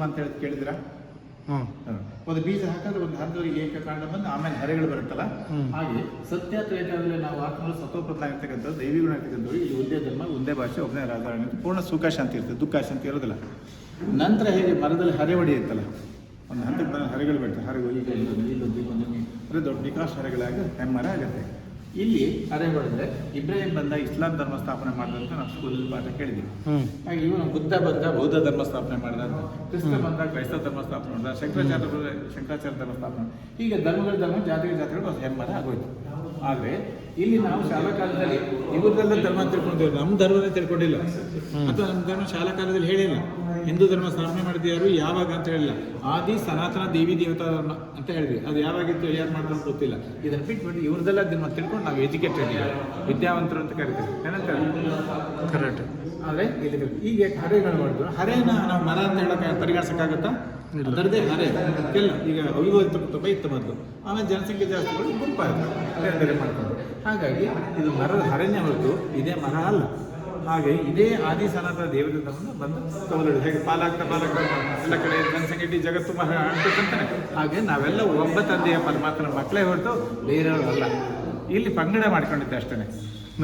ಅಂತ ಹೇಳಿ ಕೇಳಿದಿರಾ? ಒಂದು ಬೀಜ ಹಾಕಿದ್ರೆ ಒಂದು ಹಂತವರೆಗೆ ಏಕಕಾಂಡ ಬಂದು ಆಮೇಲೆ ಹರೆಗಳು ಬರುತ್ತಲ್ಲ, ಹಾಗೆ ಸತ್ಯ ತ್ರೇತಾದಲ್ಲಿ ನಾವು ಆತ್ಮಗಳು ಸತ್ವಪ್ರಧಾನ ಇರ್ತಕ್ಕಂಥದ್ದು, ದೈವಿಗುಣ ಇರ್ತಕ್ಕಂಥವ್ರು ಇಲ್ಲಿ ಒಂದೇ ಧರ್ಮ, ಒಂದೇ ಭಾಷೆ, ಒಬ್ಬನೇ ರಾಜಕಾರಣ, ಪೂರ್ಣ ಸುಖ ಶಾಂತಿ ಇರ್ತದೆ, ದುಃಖ ಶಾಂತಿ ಇರೋದಿಲ್ಲ. ನಂತರ ಹೇಗೆ ಮರದಲ್ಲಿ ಹರೆ ಹೊಡೆಯುತ್ತಲ್ಲ, ಒಂದು ಹಂತಕ್ಕೆ ಬಂದ ಹರೆಗಳು ಬರ್ತವೆ, ಹರೆಗಳು ಈಗ ಇಲ್ಲೊಂದು ಅಂದರೆ ದೊಡ್ಡ ವಿಕಾಸ ಹರೆಗಳಾಗಿ ಹೆಮ್ಮರ ಆಗುತ್ತೆ. ಇಲ್ಲಿ ಹರೆ ಹೊಡೆದ್ರೆ ಇಬ್ರಾಹಿಂ ಬಂದ ಇಸ್ಲಾಂ ಧರ್ಮ ಸ್ಥಾಪನೆ ಮಾಡಿದಂತ ನಾವು ಸ್ಕೂಲಲ್ಲಿ ಪಾಠ ಕೇಳಿದ್ದೀವಿ. ಹಾಗೆ ಇವನು ಬುದ್ಧ ಬಂದ ಬೌದ್ಧ ಧರ್ಮ ಸ್ಥಾಪನೆ ಮಾಡಿದ, ಕ್ರಿಸ್ತ ಬಂದ ಕ್ರೈಸ್ತ ಧರ್ಮ ಸ್ಥಾಪನೆ ಮಾಡಿದ, ಶಂಕರಾಚಾರ್ಯ ಧರ್ಮ ಸ್ಥಾಪನೆ, ಹೀಗೆ ಧರ್ಮ ಜಾತಿಗಳು ಹೆಮ್ಮರ ಆಗೋಯ್ತು. ಆದರೆ ಇಲ್ಲಿ ನಾವು ಶಾಲಾ ಕಾಲದಲ್ಲಿ ಇವ್ರದೆಲ್ಲ ಧರ್ಮ ತಿಳ್ಕೊಂಡಿದ್ದೇವೆ, ನಮ್ಮ ಧರ್ಮನೇ ತಿಳ್ಕೊಂಡಿಲ್ಲ, ಅಥವಾ ನಮ್ಮ ಧರ್ಮ ಶಾಲಾ ಕಾಲದಲ್ಲಿ ಹೇಳಿಲ್ಲ. ಹಿಂದೂ ಧರ್ಮ ಸ್ಥಾಪನೆ ಮಾಡಿದ್ಯಾರು ಯಾವಾಗ ಅಂತ ಹೇಳಿಲ್ಲ, ಆದಿ ಸನಾತನ ದೇವಿ ದೇವತಾ ಧರ್ಮ ಅಂತ ಹೇಳಿದ್ವಿ. ಅದು ಯಾವಾಗಿತ್ತು, ಯಾರು ಮಾಡ್ಕೊಂಡು ಗೊತ್ತಿಲ್ಲ. ಇದನ್ನು ಬಿಟ್ಬಿಟ್ಟು ಇವ್ರದೆಲ್ಲ ಧರ್ಮ ತಿಳ್ಕೊಂಡು ನಾವು ಎಜುಕೇಟೆಡ್, ವಿದ್ಯಾವಂತರು ಅಂತ ಕರಿತೀವಿ, ಏನಂತಾರೆ ಕರೆಕ್ಟ್. ಆದರೆ ಇಲ್ಲಿ ಈಗ ಹರೆಗಳು ಮಾಡಿದ್ರು, ಹರೆನ ನಾವು ಮರ ಅಂತ ಹೇಳೋಕೆ ಪರಿಗಣಿಸೋಕ್ಕಾಗುತ್ತಾ? ಅದರದೇ ಹರೆ ಎಲ್ಲ ಈಗ ಅವಿಭಜಿತ ಕುಟುಂಬ ಇತ್ತು ಮೊದಲು, ಆಮೇಲೆ ಜನಸಂಖ್ಯೆ ಜಾಸ್ತಿ ಗುಂಪಾಯಿತು ಬೇರೆ ಮಾಡ್ಕೊಂಡು. ಹಾಗಾಗಿ ಇದು ಮರದ ಹರೆನೇ ಹೊರತು ಇದೇ ಮರ ಅಲ್ಲ. ಹಾಗೆ ಇದೇ ಆದಿ ಸನಾತನ ದೇವತೆಯನ್ನು ಬಂದು ಕವಲುಡು ಹೇಗೆ ಪಾಲಾಗ್ತಾ ಎಲ್ಲ ಕಡೆ ಜನಸಂಖ್ಯೆ ಇಡೀ ಜಗತ್ತು ಅಂತಾನೆ, ಹಾಗೆ ನಾವೆಲ್ಲ ಒಬ್ಬ ತಂದೆಯ ಪರಮಾತ್ಮನ ಮಕ್ಕಳೇ ಹೊರತು ಬೇರೆಯವರು ಅಲ್ಲ. ಇಲ್ಲಿ ಪಂಗಡ ಮಾಡ್ಕೊಂಡಿದ್ದೆ ಅಷ್ಟೇ,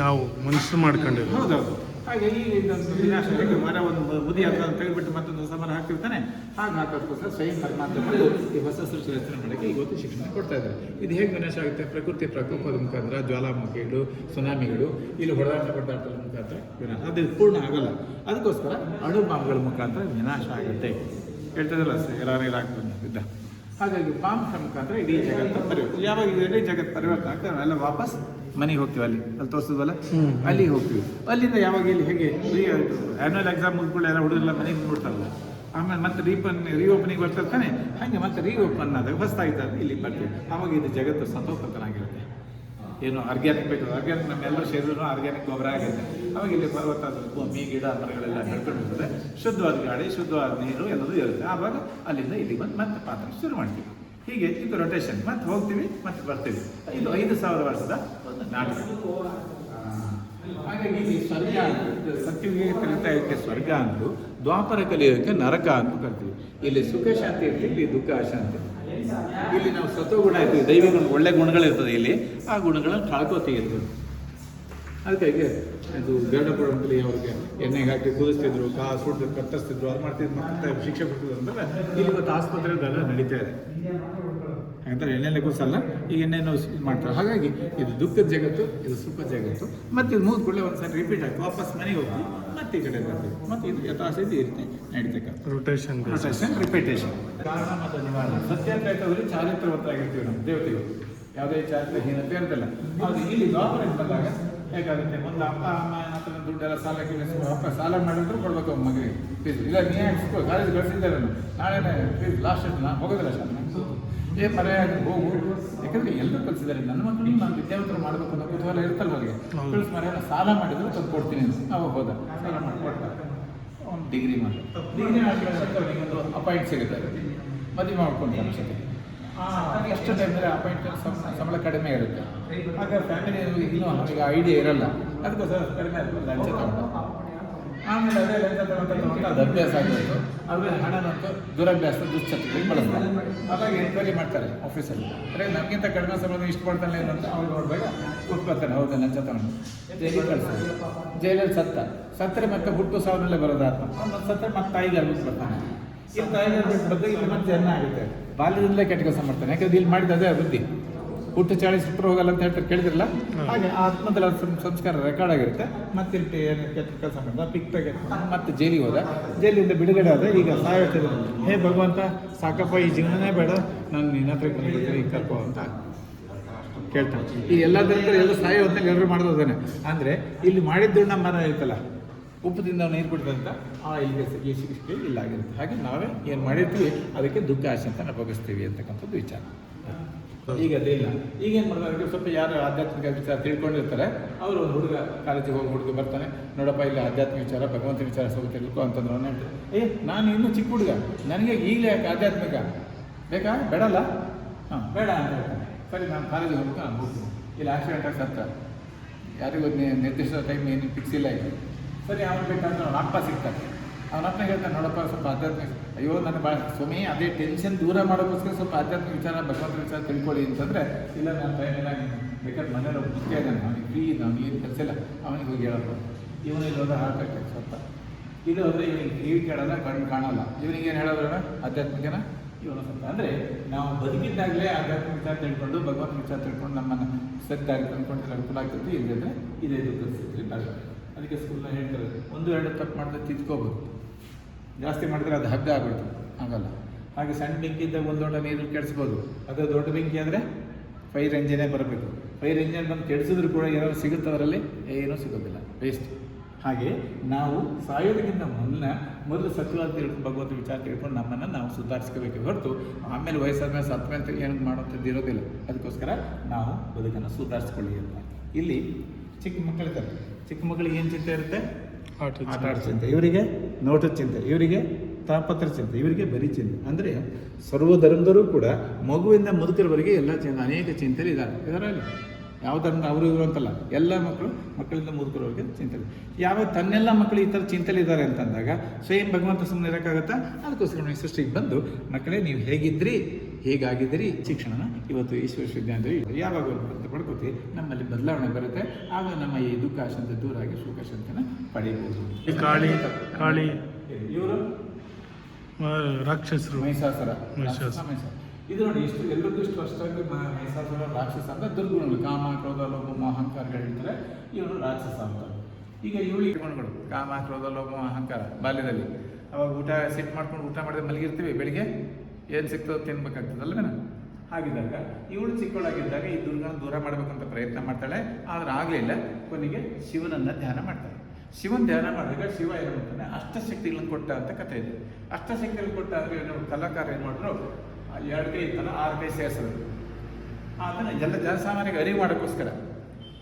ನಾವು ಮನಸ್ಸು ಮಾಡ್ಕೊಂಡಿದ್ದೆ. ಹೌದೌದು. ಹಾಗೆ ಈ ಇದೊಂದು ವಿನಾಶ ಹೇಗೆ ಮರ ಒಂದು ಬುದಿ ಅಂತ ತೆಗೆದುಬಿಟ್ಟು ಮತ್ತೊಂದು ಹೊಸ ಮರ ಹಾಕ್ತಿರ್ತಾನೆ, ಹಾಗೆ ಹಾಕೋದಕ್ಕೋಸ್ಕರ ಸ್ವಯಂ ಪರಮಾತ್ಮ ಬಂದು ಈ ಹೊಸ ಸೃಷ್ಟಿ ರಚನೆ ಮಾಡೋಕ್ಕೆ ಇವತ್ತು ಶಿಕ್ಷಣ ಕೊಡ್ತಾ ಇದ್ದಾರೆ. ಇದು ಹೇಗೆ ವಿನಾಶ ಆಗುತ್ತೆ? ಪ್ರಕೃತಿ ಪ್ರಕೋಪದ ಮುಖಾಂತರ, ಜ್ವಾಲಾಮುಖಿಗಳು, ಸುನಾಮಿಗಳು, ಇಲ್ಲಿ ಹೊಡೆದಾಟದ ಮುಖಾಂತರ ವಿನಾಶ. ಅದು ಪೂರ್ಣ ಆಗಲ್ಲ, ಅದಕ್ಕೋಸ್ಕರ ಅಣು ಬಾಂಬ್ಗಳ ಮುಖಾಂತರ ವಿನಾಶ ಆಗುತ್ತೆ ಹೇಳ್ತಿದ್ದಲ್ಲ ಎಲ್ಲಾಗ್ತದೆ ಯುದ್ಧ. ಹಾಗಾಗಿ ಬಾಂಬ್ಗಳ ಮುಖಾಂತರ ಇಡೀ ಜಗತ್ತು ಪರಿವರ್ತನೆ. ಯಾವಾಗ ಇಡೀ ಜಗತ್ತು ಪರಿವರ್ತನೆ ಆಗ್ತದೆ ನಾವೆಲ್ಲ ವಾಪಸ್ ಮನೆಗೆ ಹೋಗ್ತೀವಿ, ಅಲ್ಲಿ ತೋರಿಸಿದ್ವಲ್ಲ ಅಲ್ಲಿಗೆ ಹೋಗ್ತೀವಿ. ಅಲ್ಲಿಂದ ಯಾವಾಗ ಇಲ್ಲಿ ಹೇಗೆ ಆ್ಯನ್ಯುವಲ್ ಎಕ್ಸಾಮ್ ಮುಗಿದ್ಕೊಳ್ಳಿ ಎಲ್ಲ ಹುಡುಗರೆಲ್ಲ ಮನೆಗೆ ನೋಡ್ತಾರಲ್ಲ, ಆಮೇಲೆ ಮತ್ತೆ ರೀಓಪನಿಂಗ್ ಬರ್ತಿರ್ತಾನೆ, ಹಾಗೆ ಮತ್ತೆ ರೀಓಪನ್ ಆದಾಗ ಹೊಸದಾಗಿದ್ದಾರೆ ಇಲ್ಲಿ ಬರ್ತೀವಿ. ಆವಾಗ ಇದು ಜಗತ್ತು ಸತೋಪತನಾಗಿರುತ್ತೆ. ಏನು ಆರ್ಗ್ಯಾನಿಕ್ ಬೇಕು, ಆರ್ಗ್ಯಾನಿಕ್ ನಮ್ಮೆಲ್ಲರೂ ಶರೀರನೂ ಆರ್ಗ್ಯಾನಿಕ್ ಗೊಬ್ಬರ ಆಗುತ್ತೆ. ಅವಾಗ ಇಲ್ಲಿ ಪರ್ವತ ಭೂಮಿ ಗಿಡ ಮರಗಳೆಲ್ಲ ನಡ್ಕೊಂಡಿರ್ತದೆ, ಶುದ್ಧವಾದ ಗಾಳಿ, ಶುದ್ಧವಾದ ನೀರು ಎಲ್ಲದೂ ಇರುತ್ತೆ. ಆವಾಗ ಅಲ್ಲಿಂದ ಇಲ್ಲಿಗೆ ಬಂದು ಮತ್ತೆ ಪಾತ್ರ ಶುರು ಮಾಡ್ತೀವಿ. ಹೀಗೆ ಇದು ರೊಟೇಷನ್, ಮತ್ತೆ ಹೋಗ್ತೀವಿ ಮತ್ತೆ ಬರ್ತೀವಿ. ಇದು 5000 ವರ್ಷದ ಒಂದು ನಾಟಕ. ಹಾಗಾಗಿ ಇಲ್ಲಿ ಸ್ವರ್ಗ ಅಂತ ಸತ್ಯುವಿಗೆ ಕಲಿತಾ ಇದಕ್ಕೆ ಸ್ವರ್ಗ ಅಂದು, ದ್ವಾಪರ ಕಲಿಯೋಕ್ಕೆ ನರಕ ಅಂತ ಕರಿತೀವಿ. ಇಲ್ಲಿ ಸುಖ ಶಾಂತಿ ಇರ್ತೀವಿ, ಇಲ್ಲಿ ದುಃಖ ಅಶಾಂತಿ. ಇಲ್ಲಿ ನಾವು ಸತ್ವಗುಣ ಇರ್ತೀವಿ, ದೈವಿ ಗುಣ ಒಳ್ಳೆ ಗುಣಗಳಿರ್ತದೆ, ಇಲ್ಲಿ ಆ ಗುಣಗಳನ್ನು ಕಳ್ಕೋತೀವಿ. ಅದಕ್ಕಾಗಿ ಇದು ಗರುಡ ಪುರಾಣದಲ್ಲಿ ಅವ್ರಿಗೆ ಎಣ್ಣೆಗೆ ಹಾಕಿ ಕುದಿಸ್ತಿದ್ರು, ಸುಟ್ಟು ಕತ್ತರಿಸ್ತಿದ್ರು, ಅದು ಮಾಡ್ತಿದ್ರು, ಶಿಕ್ಷೆ ಕೊಡ್ತಿದ್ರು ಅಂತಂದ್ರೆ ಇಲ್ಲಿ ಇವತ್ತು ಆಸ್ಪತ್ರೆಗಳೆಲ್ಲ ನಡೀತಾ ಇದೆ. ಯಾಕಂದರೆ ಎಣ್ಣೆಲೆ ಕೂಸಲ್ಲ, ಈ ಎಣ್ಣೆನೂ ಇದು ಮಾಡ್ತಾರೆ. ಹಾಗಾಗಿ ಇದು ದುಃಖದ ಜಗತ್ತು, ಇದು ಸುಖದ ಜಗತ್ತು. ಮತ್ತು ಇದು ಮುಗಿದ್ಕೊಳ್ಳೆ ಒಂದು ಸರಿ ರಿಪೀಟ್ ಆಗಿ ವಾಪಸ್ ಮನೆಗೆ ಹೋಗ್ತೀವಿ, ಮತ್ತೆ ಈ ಕಡೆ ಬರ್ತೀವಿ. ಮತ್ತು ಇದು ಯಥಾಸ್ಥಿತಿ ಈ ರೀತಿ ನಡೀತಕ್ಕಂಥ ರೊಟೇಷನ್ ರಿಪೀಟೇಷನ್. ಕಾರಣ ಮತ್ತು ನಿವಾರಣೆ. ಸತ್ಯಾಗ್ರಹದಲ್ಲಿ ಚಾರಿತ್ರವಂತರಾಗಿರ್ತೀವಿ ನಾವು ದೇವತೆಗಳು, ಯಾವುದೇ ಚಾರಿತ್ರಹೀನತೆ ಇರ್ತಲ್ಲ. ಅದು ಇಲ್ಲಿ ದ್ವಾಪರಕ್ಕೆ ಬಂದಾಗ ಹೇಗಾಗುತ್ತೆ, ಒಂದು ಅಪ್ಪ ಅಮ್ಮ ಹತ್ರ ದುಡ್ಡೆಲ್ಲ ಸಾಲಕ್ಕೆ ಅಪ್ಪ ಸಾಲ ಮಾಡಿದ್ರು ಕೊಡ್ಬೇಕು ಮಗನಿಗೆ ಫೀಸ್. ಇಲ್ಲ ನೀವೇ ಹಾಕ್ಸ್ಕೋ, ಕಾಲೇಜ್ ಕಳಿಸಿದ್ದಾರೆ ನಾಳೆ ಫೀಸ್ ಲಾಸ್ಟ್ ನಾನು ಹೋಗೋದಿಲ್ಲ ಶಾಲೆ, ಮರೆಯಾಗಿ ಹೋಗು. ಯಾಕಂದರೆ ಎಲ್ಲರೂ ಕಲಿಸಿದ್ದಾರೆ, ನನ್ನ ಮಕ್ಕಳು ನಾನು ವಿದ್ಯಾವಂತರು ಮಾಡಬೇಕು ಅನ್ನೋ ಕುತೂಹಲ ಇರ್ತಲ್ಲ ಅವರಿಗೆ. ಕಳಿಸ್ ಮರೆಯ ಸಾಲ ಮಾಡಿದ್ರು ತಂದು ಕೊಡ್ತೀನಿ ಅಂತ ಅವಾಗ ಹೋದ, ಸಾಲ ಮಾಡಿ ಕೊಡ್ತಾರೆ. ಒಂದು ಡಿಗ್ರಿ ಮಾಡಿ ಅವನಿಗೆ ಒಂದು ಅಪಾಯಿಂಟ್ ಸಿಗುತ್ತೆ, ಮದುವೆ ಮಾಡ್ಕೊಳ್ತಾರೆ ಅಷ್ಟೇ. ಎಷ್ಟು ಟೈಮಲ್ಲಿ ಅಪಾಯಿಂಟ್ಮೆಂಟ್ ಸಂಬಳ ಕಡಿಮೆ ಇರುತ್ತೆ. ಆಗ ಫ್ಯಾಮಿಲಿ ಇನ್ನೂ ಅವನಿಗೆ ಐಡಿಯಾ ಇರಲ್ಲ, ಅದಕ್ಕೋಸ್ಕರ ಕಡಿಮೆ ಲಂಚ ತಗೊಂಡು ಆಮೇಲೆ ಅದೇ ಲಂಚ ತಗೊಂಡು ಅದು ಅಭ್ಯಾಸ ಆಗಿತ್ತು. ಆದರೆ ಹಣನಂತೂ ದುರಭ್ಯಾಸ ದುಶ್ಚಟಗಳಿಗೆ ಬಳಸ್ತಾರೆ. ಅವಾಗ ಎನ್ಕ್ವೈರಿ ಮಾಡ್ತಾರೆ ಆಫೀಸಲ್ಲಿ, ಅಂದರೆ ನಮಗಿಂತ ಕಡಿಮೆ ಸಂಬಳ ಇಷ್ಟು ಮಾಡ್ತಾನೆ ಅಂತ ಅವ್ರು ನೋಡಿದಾಗ ಕೂತ್ಕೊಳ್ತಾನೆ, ಹೌದು ಲಂಚ ತಗೊಂಡು ಜೈಲಿಗೆ ಕಳಿಸ್ತಾರೆ. ಜೈಲಲ್ಲಿ ಸತ್ತರೆ ಮತ್ತೆ ಹುಟ್ಟು ಸಾವಿರಲ್ಲೇ ಬರೋದು ಆತ್ಮ. ಒಂದು ಸತ್ತರೆ ಮತ್ತೆ ತಾಯಿಗೆ ಅರ್ಬಿಟ್ಟು ಬರ್ತಾನೆ. ಈ ತಾಯಿಗೆ ಅರ್ಬಿಟ್ಟು ಬಂದು ಇಲ್ಲಿ ಮತ್ತೆ ಜನ ಆಗುತ್ತೆ, ಬಾಲ್ಯದಲ್ಲೇ ಕೆಟ್ಟ ಕೆಲಸ ಮಾಡ್ತಾನೆ. ಯಾಕಂದ್ರೆ ಇಲ್ಲಿ ಮಾಡಿದ ಅದೇ ಅಭಿವೃದ್ಧಿ, ಹುಟ್ಟು 40 ಸುಟ್ಟರು ಹೋಗಲ್ಲ ಅಂತ ಹೇಳ್ತಾರೆ, ಕೇಳಿದ್ರಲ್ಲ. ಹಾಗೆ ಆತ್ಮದಲ್ಲಿ ಸಂಸ್ಕಾರ ರೆಕಾರ್ಡ್ ಆಗಿರುತ್ತೆ. ಮತ್ತೆ ಇಲ್ಲಿ ಏನು ಕೆಟ್ಟ ಕೆಲಸ ಮಾಡಿದ ಪಿಕ್ ಪ್ಯಾಕೆಟ್ ಮತ್ತೆ ಜೈಲಿಗೆ ಹೋದ, ಜೈಲಿಂದ ಬಿಡುಗಡೆ ಆದ. ಈಗ ಸಾಯ್ತಿದ್ರು, ಹೇ ಭಗವಂತ ಸಾಕಪ್ಪ ಈ ಜೀವನನೇ ಬೇಡ, ನಾನು ನಿನ್ನ ಹತ್ರ ಈಗ ಕರ್ಕೋ ಅಂತ ಕೇಳ್ತಾನೆ. ಈ ಎಲ್ಲದರಿಂದ ಎಲ್ಲ ಸಾಯೋ ಹೊತ್ತಲ್ಲಿ ಎಲ್ಲರೂ ಮಾಡೋದಾನೆ. ಅಂದರೆ ಇಲ್ಲಿ ಮಾಡಿದ್ದು ನಮ್ಮ ಮರ ಇರ್ತಲ್ಲ, ಉಪ್ಪುದಿಂದ ನೀರು ಕುಡಿದಂತ ಇಲ್ಲಿಗೆ ಈ ಶಿಕ್ಷೆ ಇಲ್ಲಾಗಿರುತ್ತೆ. ಹಾಗೆ ನಾವೇ ಏನು ಮಾಡಿರ್ತೀವಿ ಅದಕ್ಕೆ ದುಃಖ ಆಸೆ ಅಂತ ಅನುಭವಿಸ್ತೀವಿ ಅಂತಕ್ಕಂಥದ್ದು ವಿಚಾರ. ಈಗ ಅದಿಲ್ಲ. ಈಗೇನು ಮಾಡ್ತಾರೆ, ಸ್ವಲ್ಪ ಯಾರು ಆಧ್ಯಾತ್ಮಿಕ ವಿಚಾರ ತಿಳ್ಕೊಂಡಿರ್ತಾರೆ, ಅವರು ಒಂದು ಹುಡುಗ ಕಾಲೇಜಿಗೆ ಹೋಗಿ ಹುಡುಗ ಬರ್ತಾನೆ, ನೋಡಪ್ಪ ಇಲ್ಲಿ ಆಧ್ಯಾತ್ಮಿಕ ವಿಚಾರ ಭಗವಂತನ ವಿಚಾರ ಸ್ವಲ್ಪ ತಿಳ್ಕೊ ಅಂತಂದ್ರೆ ಅವನು ಹೇಳ್ತಾರೆ, ನಾನು ಇನ್ನೂ ಚಿಕ್ಕ ಹುಡುಗ, ನನಗೆ ಈಗಲೇ ಯಾಕೆ ಆಧ್ಯಾತ್ಮಿಕ ಬೇಕಾ ಬೇಡಲ್ಲ, ಬೇಡ ಅಂತ ಹೇಳ್ತಾನೆ. ಸರಿ ನಾನು ಕಾಲೇಜಿಗೆ ಹೋಗ್ತಾ ನಾನು ಹೋಗ್ತೀನಿ. ಇಲ್ಲಿ ಆಕ್ಸಿಡೆಂಟ್ ಆಗಿ ಸತ್ತ, ಯಾರಿಗೂ ನಿರ್ದಿಷ್ಟ ಟೈಮ್ ಏನು ಫಿಕ್ಸ್ ಇಲ್ಲ. ಈಗ ಸರಿ ಅವನು ಬೇಕಂತ ಅವ್ನ ಅಪ್ಪ ಸಿಗ್ತಾನೆ, ಅವನಪ್ಪ ಹೇಳ್ತಾನೆ, ನೋಡಪ್ಪ ಸ್ವಲ್ಪ ಆಧ್ಯಾತ್ಮಿಕ, ಅಯ್ಯೋ ನನ್ನ ಭಾಳ ಸ್ವಾಮಿ ಅದೇ ಟೆನ್ಷನ್ ದೂರ ಮಾಡೋಕ್ಕೋಸ್ಕರ ಸ್ವಲ್ಪ ಆಧ್ಯಾತ್ಮಿಕ ವಿಚಾರ, ಭಗವಂತ ವಿಚಾರ ತಿಳ್ಕೊಳ್ಳಿ ಅಂತಂದರೆ, ಇಲ್ಲ ನನ್ನ ಟೈಮ್ ಇಲ್ಲ, ನೀನು ಬೇಕಾದ್ರೆ ಮನೇಲಿ ಒಬ್ಬ ಮುಖ್ಯ ಇದ್ದಾನೆ, ಅವನಿಗೆ ಫ್ರೀ ಇದೆ, ಅವ್ನಿಗೆ ಏನು ಕೆಲಸ ಇಲ್ಲ, ಅವನಿಗೆ ಹೋಗಿ ಹೇಳಪ್ಪ. ಇವನಿಗೆ ಹೋದ್ರೆ ಹಾಕಕ್ಕೆ ಸ್ವಲ್ಪ ಇದು ಹೋದರೆ ಇವನಿಗೆ ಕಿವಿ ಕೇಳೋಲ್ಲ, ಕಣ್ಣು ಕಾಣಲ್ಲ, ಇವನಿಗೆ ಏನು ಹೇಳೋದ್ರ ಆಧ್ಯಾತ್ಮಿಕನ ಇವನು ಸ್ವಲ್ಪ. ಅಂದರೆ ನಾವು ಬದುಕಿದ್ದಾಗಲೇ ಆಧ್ಯಾತ್ಮಿಕ ವಿಚಾರ ತಿಳ್ಕೊಂಡು ಭಗವಂತ ವಿಚಾರ ತಿಳ್ಕೊಂಡು ನಮ್ಮನ್ನು ಸರಿದಾರಿ ತಂದ್ಕೊಂಡು ಅನುಕೂಲ ಆಗ್ತದೆ. ಇಲ್ಲದಿದ್ದರೆ ಇದೇ ದುಃಖದ ಸ್ಥಿತಿ ಬರಲ್ಲ. ಅದಕ್ಕೆ ಸ್ಕೂಲ್ನ ಹೇಳ್ತಾರೆ, 1-2 ತಪ್ಪು ಮಾಡಿದ್ರೆ ತಿದ್ಕೋಬೋದು, ಜಾಸ್ತಿ ಮಾಡಿದ್ರೆ ಅದು ಹಗ್ಗ ಆಗ್ಬಿಡ್ತು, ಆಗಲ್ಲ. ಹಾಗೆ ಸಣ್ಣ ಬೆಂಕಿ ಇದ್ದಾಗ ಒಂದು ದೊಡ್ಡ ನೀರು ಕೆಡಿಸ್ಬೋದು, ಅದು ದೊಡ್ಡ ಬೆಂಕಿ ಆದರೆ ಫೈರ್ ಎಂಜಿನೇ ಬರಬೇಕು. ಫೈರ್ ಎಂಜಿನ್ ಬಂದು ಕೆಡಿಸಿದ್ರು ಕೂಡ ಏನಾದ್ರು ಸಿಗುತ್ತೆ, ಅದರಲ್ಲಿ ಏನೂ ಸಿಗೋದಿಲ್ಲ, ವೇಸ್ಟ್. ಹಾಗೆ ನಾವು ಸಾಯೋದಕ್ಕಿಂತ ಮೊದಲು ಸತ್ಯವಾದ ತಿಳ್ಕೊಂಡು ಭಗವಂತ ವಿಚಾರ ತಿಳ್ಕೊಂಡು ನಮ್ಮನ್ನು ನಾವು ಸುಧಾರಿಸ್ಕೋಬೇಕು ಹೊರತು ಆಮೇಲೆ ವಯಸ್ಸಾದ್ಮೇಲೆ ಸತ್ತ ಮೇಲೆ ಏನು ಮಾಡೋಂಥದ್ದು ಇರೋದಿಲ್ಲ. ಅದಕ್ಕೋಸ್ಕರ ನಾವು ಬದುಕನ್ನು ಸುಧಾರಿಸ್ಕೊಳ್ಳಿ ಅಂತ. ಇಲ್ಲಿ ಚಿಕ್ಕ ಮಕ್ಕಳಿದ್ದಾರೆ, ಚಿಕ್ಕ ಮಕ್ಕಳಿಗೆ ಏನು ಚಿಂತೆ ಇರುತ್ತೆ? ಆಟ ಆಡೋ ಚಿಂತೆ, ಇವರಿಗೆ ನೋಟದ ಚಿಂತೆ, ಇವರಿಗೆ ತಾಪತ್ರ ಚಿಂತೆ, ಇವರಿಗೆ ಬರೀ ಚಿಂತೆ. ಅಂದರೆ ಸರ್ವಧರ್ಮದವರು ಕೂಡ ಮಗುವಿಂದ ಮುದುಕರವರೆಗೆ ಎಲ್ಲ ಅನೇಕ ಚಿಂತೆಯಲ್ಲಿ ಇದರಲ್ಲಿ ಯಾವ ಧರ್ಮ ಅವರು ಇವರು ಅಂತಲ್ಲ, ಎಲ್ಲ ಮಕ್ಕಳಿಂದ ಮುದುಕರವರೆಗೆ ಚಿಂತೆಲಿ. ಯಾವ ತನ್ನೆಲ್ಲ ಮಕ್ಕಳು ಈ ಥರ ಚಿಂತೆಲಿದ್ದಾರೆ ಅಂತಂದಾಗ ಸ್ವಯಂ ಭಗವಂತ ಸುಮ್ಮನೆ ಇರೋಕ್ಕಾಗತ್ತಾ? ಅದಕ್ಕೋಸ್ಕರ ಸೃಷ್ಟಿಗೆ ಬಂದು, ಮಕ್ಕಳೇ ನೀವು ಹೇಗಿದ್ರಿ, ಹೇಗಾಗಿದ್ದೀರಿ, ಶಿಕ್ಷಣನ ಇವತ್ತು ಈಶ್ವರ ವಿಶ್ವವಿದ್ಯಾಲಯದಲ್ಲಿ ಯಾವಾಗ ಪಡ್ಕೋತೀವಿ ನಮ್ಮಲ್ಲಿ ಬದಲಾವಣೆ ಬರುತ್ತೆ. ಆಗ ನಮ್ಮ ಈ ದುಃಖ ಶಾಂತಿ ದೂರ ಆಗಿ ಸುಖ ಶಾಂತಿನ ಪಡೆಯಬಹುದು. ಕಾಳಿ ಇವರು ರಾಕ್ಷಸರು, ಮಹಿಷಾಸುರ. ಇದು ನೋಡಿ, ಇಷ್ಟು ಎಲ್ಲರಿಗೂ ಇಷ್ಟು ಅಷ್ಟಾಗಿ ಮಹಿಷಾಸುರ ರಾಕ್ಷಸ ಅಂತ ದುರ್ಗುಣಗಳು, ಕಾಮ ಕ್ರೋಧ ಲೋಭ ಮೋಹ ಅಹಂಕಾರಗಳು ಹೇಳ್ತಾರೆ. ಇವನು ರಾಕ್ಷಸ ಅಂತ. ಈಗ ಇವಳಿಗೆ ಗುಣಗಳು ಕಾಮ ಕ್ರೋಧ ಲೋಭ ಮೋಹ ಅಹಂಕಾರ ಬಾಲ್ಯದಲ್ಲಿ, ಅವಾಗ ಊಟ ಸೆಟ್ ಮಾಡ್ಕೊಂಡು ಊಟ ಮಾಡಿದ್ರೆ ಮಲಗಿರ್ತೀವಿ, ಬೆಳಿಗ್ಗೆ ಏನು ಸಿಗ್ತದೋ ತಿನ್ಬೇಕಾಗ್ತದಲ್ವೇನ. ಹಾಗಿದ್ದಾಗ ಇವಳು ಚಿಕ್ಕವಳಾಗಿದ್ದಾಗ ಈ ದುರ್ಗನ ದೂರ ಮಾಡಬೇಕಂತ ಪ್ರಯತ್ನ ಮಾಡ್ತಾಳೆ, ಆದರೆ ಆಗಲಿಲ್ಲ. ಕೊನೆಗೆ ಶಿವನನ್ನು ಧ್ಯಾನ ಮಾಡ್ತಾಳೆ. ಶಿವನ ಧ್ಯಾನ ಮಾಡಿದಾಗ ಶಿವ ಏನು ಮಾಡ್ತಾನೆ, ಅಷ್ಟಶಕ್ತಿಗಳನ್ನು ಕೊಟ್ಟ ಅಂತ ಕಥೆ ಇದೆ. ಅಷ್ಟಶಕ್ತಿಗಳನ್ನು ಕೊಟ್ಟ ಅಂದರೆ ಕಲಾಕಾರ ಏನು ಮಾಡಿದ್ರು, 2 ಕೈ ಇತ್ತಲ್ಲ 6 ಕೈ ಸೇರಿಸೋದು. ಅದನ್ನು ಎಲ್ಲ ಜನಸಾಮಾನ್ಯರಿಗೆ ಅರಿವು ಮಾಡೋಕ್ಕೋಸ್ಕರ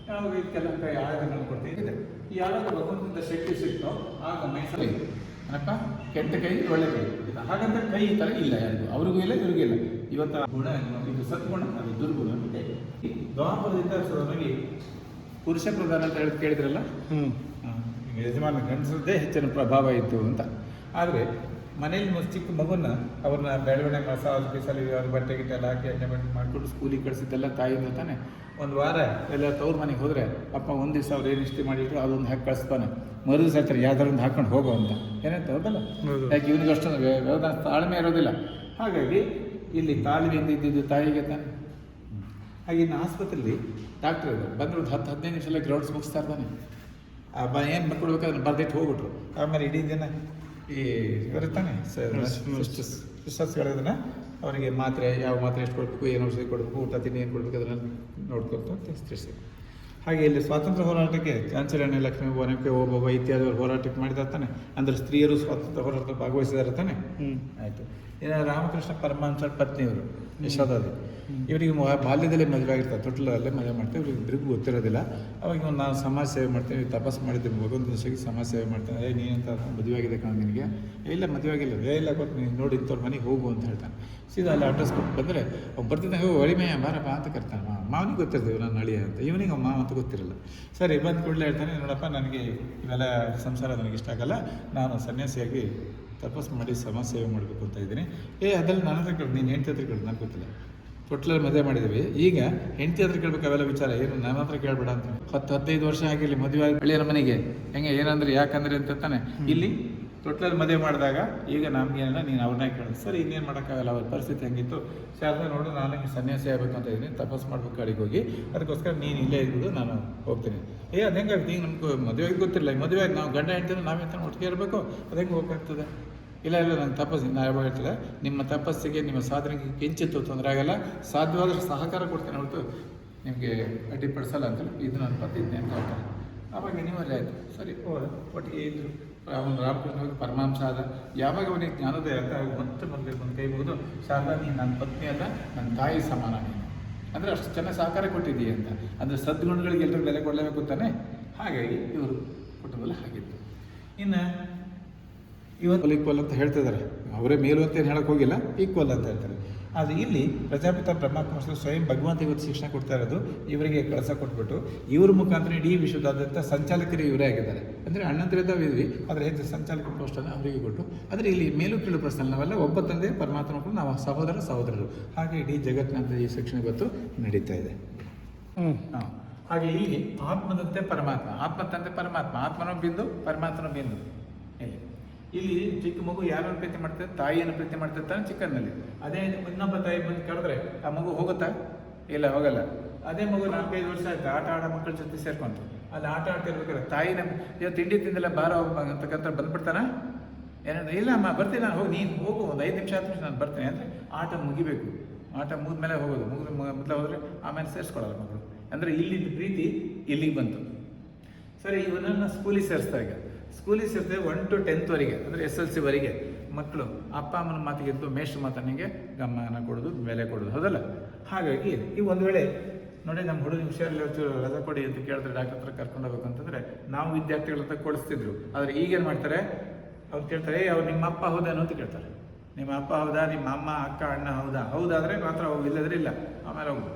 ಯಾವಾಗ ಇದಕ್ಕೆಲ್ಲ ಕೈ ಆಯುಧಗಳನ್ನು ಕೊಡ್ತಿದ್ದೆ. ಯಾವಾಗ ಭಗವಂತನಿಂದ ಶಕ್ತಿ ಸಿಕ್ತೋ ಆಗ ಮೈಸೂರು ಏನಪ್ಪ, ಕೆಟ್ಟ ಕೈ ಒಳ್ಳೆ ಕೈ ಇದು. ಹಾಗಂತ ಕೈ ಈ ಥರ ಇಲ್ಲ ಯಾರಿಗೂ, ಅವ್ರಿಗೂ ಇಲ್ಲ ಇವ್ರಿಗೂ ಇಲ್ಲ. ಇವತ್ತು ಗುಣ ಇದು ಸದ್ಗುಣ, ಅದು ದುರ್ಗುಣ ಅಂತ. ದ್ವಾಪರದಿಂದ ಶುರುವಾಗಿ ಪುರುಷ ಪ್ರಧಾನ ಅಂತ ಹೇಳಿ ಕೇಳಿದ್ರಲ್ಲ, ಯಜಮಾನ ಗಂಡಸರದ್ದೇ ಹೆಚ್ಚಿನ ಪ್ರಭಾವ ಇತ್ತು ಅಂತ. ಆದರೆ ಮನೇಲಿ ಚಿಕ್ಕ ಮಗುನ ಅವ್ರನ್ನ ಬೆಳವಣಿಗೆ ಮಸಾಲೆ ಅವ್ರ ಬಟ್ಟೆ ಗಿಟ್ಟೆ ಎಲ್ಲ ಹಾಕಿ ಎಂಜಾಯ್ಮೆಂಟ್ ಮಾಡಿಕೊಂಡು ಸ್ಕೂಲಿಗೆ ಕಳಿಸಿದ್ದೆಲ್ಲ ತಾಯಿಯಿಂದ ತಾನೆ. ಒಂದು ವಾರ ಎಲ್ಲ ತವ್ರ ಮನೆಗೆ ಹೋದರೆ ಅಪ್ಪ ಒಂದು ದಿವಸ ಅವ್ರು ಏನು ಇಷ್ಟು ಮಾಡಿದ್ರು ಅದೊಂದು ಹಾಕಿ ಕಳಿಸ್ತಾನೆ. ಮರುದಿವಸ ಹೇಳ್ತಾರೆ ಯಾವ್ದಾರೊಂದು ಹಾಕೊಂಡು ಹೋಗೋ ಅಂತ. ಏನಂತ ಹೌದಲ್ಲ, ಯಾಕೆ ಇವನಿಗೆ ಅಷ್ಟೊಂದು ವ್ಯವಧಾನ ತಾಳ್ಮೆ ಇರೋದಿಲ್ಲ. ಹಾಗಾಗಿ ಇಲ್ಲಿ ತಾಳ್ಮೆಯಿಂದ ಇದ್ದಿದ್ದು ತಾಯಿಗೆ ತಾನೆ. ಹಾಗೆ ಇನ್ನು ಆಸ್ಪತ್ರೆಯಲ್ಲಿ ಡಾಕ್ಟ್ರ್ ಬಂದರು 10-15 ನಿಮಿಷ ಗ್ರೌಂಡ್ಸ್ ಮುಗಿಸ್ತಾ ಇರ್ತಾನೆ. ಏನು ಬರ್ಕೊಡ್ಬೇಕಾದ್ರೆ ಬರ್ದಿಟ್ಟು ಹೋಗ್ಬಿಟ್ರು. ಆಮೇಲೆ ಇಡೀ ದಿನ ಈ ಇರುತ್ತಾನೆ ಸಿಸ್ಟರ್ಸ್ಗಳದನ್ನು ಅವರಿಗೆ ಮಾತ್ರೆ, ಯಾವ ಮಾತ್ರೆ ಎಷ್ಟು ಕೊಡಬೇಕು, ಏನು ಔಷಧಿ ಕೊಡಬೇಕು, ಊಟ ತಿಂಡಿ ಏನು ಕೊಡಬೇಕು ಅದನ್ನು ನೋಡ್ಕೊತ ತಿಳಿಸಿ. ಹಾಗೆ ಇಲ್ಲಿ ಸ್ವಾತಂತ್ರ್ಯ ಹೋರಾಟಕ್ಕೆ ಚಾಂಚಲ್ಯ ಲಕ್ಷ್ಮೀ ಒನಕೆ ಓಬವ್ವ ಇತ್ಯಾದಿ ಹೋರಾಟಕ್ಕೆ ಮಾಡಿದ್ದಾರೆ ತಾನೆ. ಅಂದರೆ ಸ್ತ್ರೀಯರು ಸ್ವಾತಂತ್ರ್ಯ ಹೋರಾಟ ಭಾಗವಹಿಸಿದ್ದಾರೆ ತಾನೆ. ಆಯಿತು. ಇನ್ನು ರಾಮಕೃಷ್ಣ ಪರಮಹಂಸರ ಪತ್ನಿಯವರು ಯಶೋಧಾದೇವಿ, ಇವರಿಗೆ ಬಾಲ್ಯದಲ್ಲೇ ಮದುವೆ ಆಗಿರ್ತಾರೆ, ತೊಟ್ಲಲ್ಲೇ ಮದುವೆ ಮಾಡ್ತೇವೆ. ಇವ್ರಿಗೆ ಇಬ್ಬರಿಗೂ ಗೊತ್ತಿರೋದಿಲ್ಲ. ಅವಾಗ ನಾನು ಸಮಾಜ ಸೇವೆ ಮಾಡ್ತೇವೆ, ತಪಸ್ಸು ಮಾಡಿದ್ದೆ, ಭಗವಂತನ ಸಿಗಿ ಸಮಾಜ ಸೇವೆ ಮಾಡ್ತೇನೆ. ನೀನಂತ ಮದುವೆ ಆಗಿದೆ ಕಾಣ ನಿನಗೆ? ಇಲ್ಲ ಮದುವೆ ಆಗಿಲ್ಲ. ಇಲ್ಲ ಕೊಟ್ಟು ನೀನು ನೋಡಿ ಇಂಥವ್ರ ಮನೆಗೆ ಹೋಗು ಅಂತ ಹೇಳ್ತಾನೆ. ಸೀದಾ ಅಲ್ಲಿ ಅಡ್ರೆಸ್ ಕೊಟ್ಟು ಬಂದರೆ ಅವ್ನು ಬರ್ತಿದ್ದ ಹೋಗಿ ಒಳಿಮೆಯ ಬಾರಪ್ಪ ಅಂತ ಕರ್ತಾನೆ. ಮಾವನಿಗೆ ಗೊತ್ತಿರ್ತೇವೆ ನಾನು ಅಳಿಯ ಅಂತ, ಇವನಿಗೆ ಮಾವ ಅಂತ ಗೊತ್ತಿರಲ್ಲ. ಸರಿ ಬಂದು ಕೂಡಲೇ ಹೇಳ್ತಾನೆ, ನೋಡಪ್ಪ ನನಗೆ ಇವೆಲ್ಲ ಸಂಸಾರ ನನಗೆ ಇಷ್ಟ ಆಗಲ್ಲ, ನಾನು ಸನ್ಯಾಸಿಯಾಗಿ ತಪಸ್ಸು ಮಾಡಿ ಸಮಾಜ ಸೇವೆ ಮಾಡಬೇಕು ಅಂತ ಇದ್ದೀನಿ. ಅದೆಲ್ಲ ನನ್ನ ಹತ್ರ ಕೇಳಿ, ನೀನು ಹೆಂಡತಿ ಹತ್ರ ಕೇಳಿ, ನನಗೆ ಗೊತ್ತಿಲ್ಲ. ತೊಟ್ಲಲ್ಲಿ ಮದುವೆ ಮಾಡಿದ್ದೀವಿ, ಈಗ ಹೆಂಡತಿ ಹತ್ರ ಕೇಳಬೇಕು ಅವೆಲ್ಲ ವಿಚಾರ, ಏನು ನನ್ನ ಹತ್ರ ಕೇಳಬೇಡ ಅಂತ. 10-15 ವರ್ಷ ಆಗಿರಲಿ ಮದುವೆ ಹಳ್ಳಿಯರ ಮನೆಗೆ ಹೆಂಗೆ ಏನಂದ್ರೆ ಯಾಕಂದ್ರೆ ಅಂತ ತಾನೆ. ಇಲ್ಲಿ ತೊಟ್ಲಲ್ಲಿ ಮದುವೆ ಮಾಡಿದಾಗ ಈಗ ನಮಗೇನಿಲ್ಲ, ನೀನು ಅವ್ರನ್ನೇ ಕೇಳೋದು. ಸರಿ ಇನ್ನೇನು ಮಾಡೋಕ್ಕಾಗಲ್ಲ, ಅವ್ರ ಪರಿಸ್ಥಿತಿ ಹೆಂಗಿತ್ತು. ಶಾರದಾ ನೋಡು, ನಾನು ಹಿಂಗೆ ಸನ್ಯಾಸಿ ಆಗಬೇಕು ಅಂತ ಇದ್ದೀನಿ, ತಪಸ್ಸು ಮಾಡ್ಬೇಕು ಕಾಡಿಗೆ ಹೋಗಿ, ಅದಕ್ಕೋಸ್ಕರ ನೀನು ಇಲ್ಲೇ ಇರ್ಬೋದು, ನಾನು ಹೋಗ್ತೀನಿ. ಅದು ಹೆಂಗಾಗ್ತದೆ, ಈಗ ನಮ್ಗೆ ಮದುವೆಗೆ ಗೊತ್ತಿಲ್ಲ, ಮದುವೆ ಆಗಿ ನಾವು ಗಂಡ ಹೇಳ್ತೀನಿ, ನಾವೇಂತ ಒಟ್ಟಿಗೆ ಇರಬೇಕು, ಅದು ಹೆಂಗೆ ಹೋಗ್ಬೇಕಾಗ್ತದೆ? ಇಲ್ಲ ನನ್ನ ತಪಸ್ಸು ನಾ ಯಾವಾಗ ಹೇಳ್ತಿಲ್ಲ, ನಿಮ್ಮ ತಪಸ್ಸಿಗೆ ನಿಮ್ಮ ಸಾಧನೆಗೆ ಕಿಂಚಿತ್ತು ತೊಂದರೆ ಆಗಲ್ಲ, ಸಾಧ್ಯವಾದಷ್ಟು ಸಹಕಾರ ಕೊಡ್ತೇನೆ ಹೊರತು ನಿಮಗೆ ಅಡ್ಡಿಪಡಿಸಲ್ಲ ಅಂತೇಳಿ ಇದು ನನ್ನ ಪದ್ಧತಿ ಅಂತ ಹೇಳ್ತಾರೆ. ಆವಾಗ ಅನಿವಾರ್ಯ ಆಯಿತು. ಸರಿ ಒಟ್ಟಿಗೆ ಇದ್ದರು. ಅವನು ರಾಮಕೃಷ್ಣ ಹೋಗಿ ಪರಮಾಂಶ ಆದ. ಯಾವಾಗ ಅವನಿಗೆ ಜ್ಞಾನೋದಯ ಅಂತ ಮತ್ತೆ ಒಂದು ಕೈ ಮುಗಿದು, ಶಾರದಾ ನೀನು ನನ್ನ ಪತ್ನಿ ಅಲ್ಲ, ನನ್ನ ತಾಯಿ ಸಮಾನ ನೀನು, ಅಂದರೆ ಅಷ್ಟು ಚೆನ್ನಾಗಿ ಸಹಕಾರ ಕೊಟ್ಟಿದ್ದೀಯ ಅಂತ. ಅಂದರೆ ಸದ್ಗುಣಗಳಿಗೆ ಎಲ್ಲರೂ ಬೆಲೆ ಕೊಡಲೇಬೇಕು ತಾನೆ. ಹಾಗಾಗಿ ಇವರು ಕುಟುಂಬದಲ್ಲಿ ಹಾಗಿತ್ತು. ಇನ್ನು ಇವತ್ತು ಈಕ್ವಲ್ ಅಂತ ಹೇಳ್ತಿದ್ದಾರೆ, ಅವರೇ ಮೇಲು ಅಂತ ಏನು ಹೇಳಕ್ಕೆ ಹೋಗಿಲ್ಲ, ಈಕ್ವಲ್ ಅಂತ ಹೇಳ್ತಾರೆ. ಆದರೆ ಇಲ್ಲಿ ಪ್ರಜಾಪಿತ ಬ್ರಹ್ಮಕುಮಾರ ಸ್ವಯಂ ಭಗವಂತ ಇವತ್ತು ಶಿಕ್ಷಣ ಕೊಡ್ತಾ ಇರೋದು ಇವರಿಗೆ ಕಳಸ ಕೊಟ್ಬಿಟ್ಟು ಇವ್ರ ಮುಖಾಂತರ ಇಡೀ ವಿಶ್ವದಾದ್ಯಂತ ಸಂಚಾಲಕರು ಇವರೇ ಆಗಿದ್ದಾರೆ. ಅಂದರೆ ಅಣ್ಣಂದ್ರಿದ್ದಾವಿದ್ವಿ ಆದರೆ ಹೆಚ್ಚು ಸಂಚಾಲಕ ಪೋಸ್ಟನ್ನು ಅವರಿಗೆ ಕೊಟ್ಟು, ಆದರೆ ಇಲ್ಲಿ ಮೇಲೂ ಕೀಳು ಪ್ರಶ್ನೆ ನಾವೆಲ್ಲ ಒಬ್ಬ ತಂದೆ ಪರಮಾತ್ಮ ಮಕ್ಕಳು, ನಾವು ಸಹೋದರರು. ಹಾಗೆ ಇಡೀ ಜಗತ್ತಿನಂತ ಈ ಶಿಕ್ಷಣ ಇವತ್ತು ನಡೀತಾ ಇದೆ. ಹಾಗೆ ಇಲ್ಲಿ ಆತ್ಮದಂತೆ ಪರಮಾತ್ಮ, ಆತ್ಮ ತಂದೆ ಪರಮಾತ್ಮ, ಆತ್ಮನೋ ಬಿಂದು ಪರಮಾತ್ಮನ ಬಿಂದು. ಇಲ್ಲಿ ಚಿಕ್ಕ ಮಗು ಯಾರನ್ನು ಪ್ರೀತಿ ಮಾಡ್ತದೆ? ತಾಯಿಯನ್ನು ಪ್ರೀತಿ ಮಾಡ್ತಿರ್ತಾನೆ ಚಿಕ್ಕನ್ನಲ್ಲಿ. ಅದೇ ಇನ್ನೊಬ್ಬ ತಾಯಿ ಬಂದು ಕೇಳಿದ್ರೆ ಆ ಮಗು ಹೋಗುತ್ತಾ? ಇಲ್ಲ, ಹೋಗಲ್ಲ. ಅದೇ ಮಗು 4-5 ವರ್ಷ ಆಯ್ತು, ಆಟ ಆಡೋ ಮಕ್ಕಳ ಜೊತೆ ಸೇರ್ಕೊಂತು. ಅಲ್ಲಿ ಆಟ ಆಡ್ತಿರ್ಬೇಕಾದ್ರೆ ತಾಯಿನ ಇವತ್ತು ತಿಂಡಿ ತಿಂದಿಲ್ಲ ಬಾರೋ ಅಂತಕ್ಕಂಥ ಬಂದ್ಬಿಡ್ತಾನ? ಏನಂದ್ರೆ ಇಲ್ಲ ಅಮ್ಮ ಬರ್ತೀನಿ ನಾನು, ಹೋಗಿ ನೀನು ಹೋಗು, ಒಂದು 5 ನಿಮಿಷ 10 ನಿಮಿಷ ನಾನು ಬರ್ತೀನಿ ಅಂದರೆ ಆಟ ಮುಗಿಬೇಕು. ಆಟ ಮುಗಿದ್ಮೇಲೆ ಹೋಗೋದು, ಮೊದಲು ಹೋದರೆ ಆಮೇಲೆ ಸೇರಿಸ್ಕೊಳ್ಳಲ್ಲ ಮಕ್ಕಳು. ಅಂದರೆ ಇಲ್ಲಿದ್ದ ಪ್ರೀತಿ ಇಲ್ಲಿಗೆ ಬಂತು. ಸರಿ, ಇವನನ್ನು ಸ್ಕೂಲಿಗೆ ಸೇರಿಸ್ತಾ. ಈಗ ಸ್ಕೂಲಿಗೆ ಸೇರಿಸ್ತೇವೆ 1 to 10th ಅಂದರೆ SLC ಮಕ್ಕಳು ಅಪ್ಪ ಅಮ್ಮನ ಮಾತಿಗೆ ಎದ್ದು ಮೇಷ್ಟ್ರ ಮಾತನಿಗೆ ಗಮನ ಕೊಡೋದು, ಬೆಲೆ ಕೊಡೋದು, ಹೌದಲ್ಲ? ಹಾಗಾಗಿ ಈ ಒಂದು ವೇಳೆ ನೋಡಿ, ನಮ್ಮ ಹುಡುಗ ಹುಷಾರಲ್ಲಿ ರಜಾ ಕೊಡಿ ಅಂತ ಕೇಳಿದ್ರೆ ಡಾಕ್ಟರ್ ಹತ್ರ ಕರ್ಕೊಂಡು ಹೋಗ್ಬೇಕು ಅಂತಂದರೆ ನಾವು ವಿದ್ಯಾರ್ಥಿಗಳ ಹತ್ರ ಕೊಡಿಸ್ತಿದ್ರು. ಆದರೆ ಈಗೇನು ಮಾಡ್ತಾರೆ, ಅವ್ರು ಕೇಳ್ತಾರೆ, ಅವ್ರು ನಿಮ್ಮ ಅಪ್ಪ ಹೌದೇನೋ ಅಂತ ಕೇಳ್ತಾರೆ. ನಿಮ್ಮ ಅಪ್ಪ ಹೌದಾ, ನಿಮ್ಮ ಅಮ್ಮ ಅಕ್ಕ ಅಣ್ಣ ಹೌದಾ? ಹೌದಾದರೆ ಮಾತ್ರ ಹೋಗಿ, ಇಲ್ಲದ್ರೆ ಇಲ್ಲ, ಆಮೇಲೆ ಹೋಗು,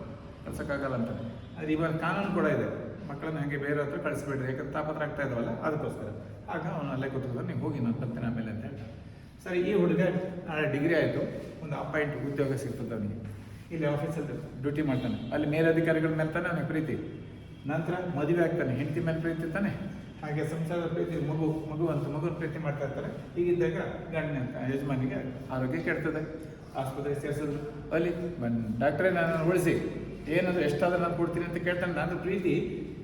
ಕಳ್ಸೋಕ್ಕಾಗಲ್ಲ ಅಂತ. ಅದು ಇವಾಗ ಕಾನೂನು ಕೂಡ ಇದೆ, ಮಕ್ಕಳನ್ನ ಹಾಗೆ ಬೇರೆ ಹತ್ರ ಕಳಿಸ್ಬೇಡ್ರಿ, ಯಾಕಂದ್ರೆ ತಾಪತ್ರ ಆಗ್ತಾ ಇದ್ದಾವಲ್ಲ ಅದಕ್ಕೋಸ್ಕರ. ಆಗ ಅವನು ಅಲ್ಲೇ ಕೂತ್ಕೊಂಡು ನೀವು ಹೋಗಿ ನಾನು ಬರ್ತೀನಿ ಆಮೇಲೆ ಅಂತ ಹೇಳ್ತಾರೆ. ಸರಿ, ಈ ಹುಡುಗ ನಾಳೆ ಡಿಗ್ರಿ ಆಯಿತು, ಒಂದು ಅಪಾಯಿಂಟ್ ಉದ್ಯೋಗ ಸಿಗ್ತದೆ ಅವನಿಗೆ. ಇಲ್ಲಿ ಆಫೀಸಲ್ಲಿ ಡ್ಯೂಟಿ ಮಾಡ್ತಾನೆ, ಅಲ್ಲಿ ಮೇಲಧಿಕಾರಿಗಳ ಮೇಲೆ ತಾನೆ ಅವನಿಗೆ ಪ್ರೀತಿ. ನಂತರ ಮದುವೆ ಆಗ್ತಾನೆ, ಹೆಂಡತಿ ಮೇಲೆ ಪ್ರೀತಿ ತಾನೆ, ಹಾಗೆ ಸಂಸಾರದ ಪ್ರೀತಿ, ಮಗುವನ್ನ ಪ್ರೀತಿ ಮಾಡ್ತಾ ಇರ್ತಾರೆ. ಹೀಗಿದ್ದಾಗ ಗಂಡ ಯಜಮಾನಿಗೆ ಆರೋಗ್ಯ ಕೆಡ್ತದೆ, ಆಸ್ಪತ್ರೆಗೆ ಸೇರಿಸಿದ್ರು. ಅಲ್ಲಿ ಡಾಕ್ಟ್ರೇ ನನ್ನನ್ನು ಉಳಿಸಿ, ಏನಾದರೂ ಎಷ್ಟಾದರೂ ನಾನು ಕೊಡ್ತೀನಿ ಅಂತ ಕೇಳ್ತಾನೆ. ನನ್ನ ಪ್ರೀತಿ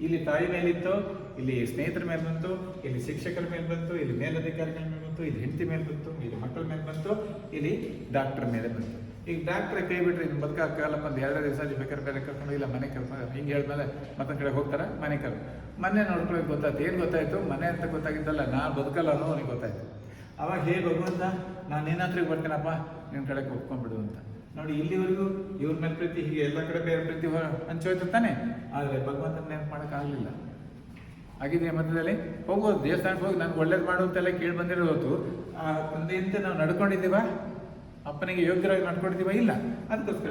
ಇಲ್ಲಿ ತಾಯಿ ಮೇಲಿತ್ತು, ಇಲ್ಲಿ ಸ್ನೇಹಿತರ ಮೇಲೆ ಬಂತು, ಇಲ್ಲಿ ಶಿಕ್ಷಕರ ಮೇಲೆ ಬಂತು, ಇಲ್ಲಿ ಮೇಲಧಿಕಾರಿಗಳ ಮೇಲೆ ಬಂತು, ಇಲ್ಲಿ ಹೆಂಡತಿ ಮೇಲೆ ಬಂತು, ಇಲ್ಲಿ ಮಕ್ಕಳ ಮೇಲೆ ಬಂತು, ಇಲ್ಲಿ ಡಾಕ್ಟರ್ ಮೇಲೆ ಬಂತು. ಈಗ ಡಾಕ್ಟ್ರೆ ಕೈ ಬಿಟ್ರೆ ಇನ್ನು ಬದುಕಾಗಲ್ಲಪ್ಪ ಅಂತ 2 ದಿವಸ ಬೇಕಾದ್ರೆ ಬೇರೆ ಕರ್ಕೊಂಡು, ಇಲ್ಲ ಮನೆ ಕರ್ಕೊಂಡು, ಹಿಂಗೆ ಹೇಳಿದ್ಮೇಲೆ ಮತ್ತೊಂದು ಕಡೆ ಹೋಗ್ತಾರೆ, ಮನೆ ಮನೆ ನೋಡ್ಕೊಳ್ಳೋಕೆ ಗೊತ್ತಾಯ್ತು. ಏನು ಗೊತ್ತಾಯಿತು? ಮನೆ ಅಂತ ಗೊತ್ತಾಗಿದ್ದಲ್ಲ, ನಾನು ಬದುಕಲ್ಲ ಅನ್ನೋ ಅವನಿಗೆ ಗೊತ್ತಾಯ್ತು. ಅವಾಗ ಹೇ ಭಗವಂತ, ನಾನು ನಿನ್ನ ಹತ್ರಕ್ಕೆ ಬರ್ತೀನಪ್ಪ, ನಿನ್ನ ಕಡೆಗೆ ಒಪ್ಕೊಂಡ್ಬಿಡು ಅಂತ. ನೋಡಿ, ಇಲ್ಲಿವರೆಗೂ ಇವ್ರ ಮೇಲೆ ಪ್ರೀತಿ, ಹೀಗೆ ಎಲ್ಲ ಕಡೆ ಬೇರೆ ಪ್ರೀತಿ ಹಂಚೋಯ್ತು ತಾನೆ. ಆದರೆ ಭಗವಂತನ ನೆನಪು ಮಾಡೋಕ್ಕಾಗಲಿಲ್ಲ. ಆಗಿದೆಯಾ ಮಧ್ಯದಲ್ಲಿ? ಹೋಗೋದು ದೇವಸ್ಥಾನಕ್ಕೆ ಹೋಗಿ ನನಗೆ ಒಳ್ಳೇದು ಮಾಡು ಅಂತೆಲ್ಲ ಕೇಳಿ ಬಂದಿರೋದು, ಆ ತಂದೆಯಂತೆ ನಾವು ನಡ್ಕೊಂಡಿದ್ದೀವ? ಅಪ್ಪನಿಗೆ ಯೋಗ್ಯರಾಗಿ ನಡ್ಕೊಂಡಿದ್ದೀವ? ಇಲ್ಲ. ಅದಕ್ಕೋಸ್ಕರ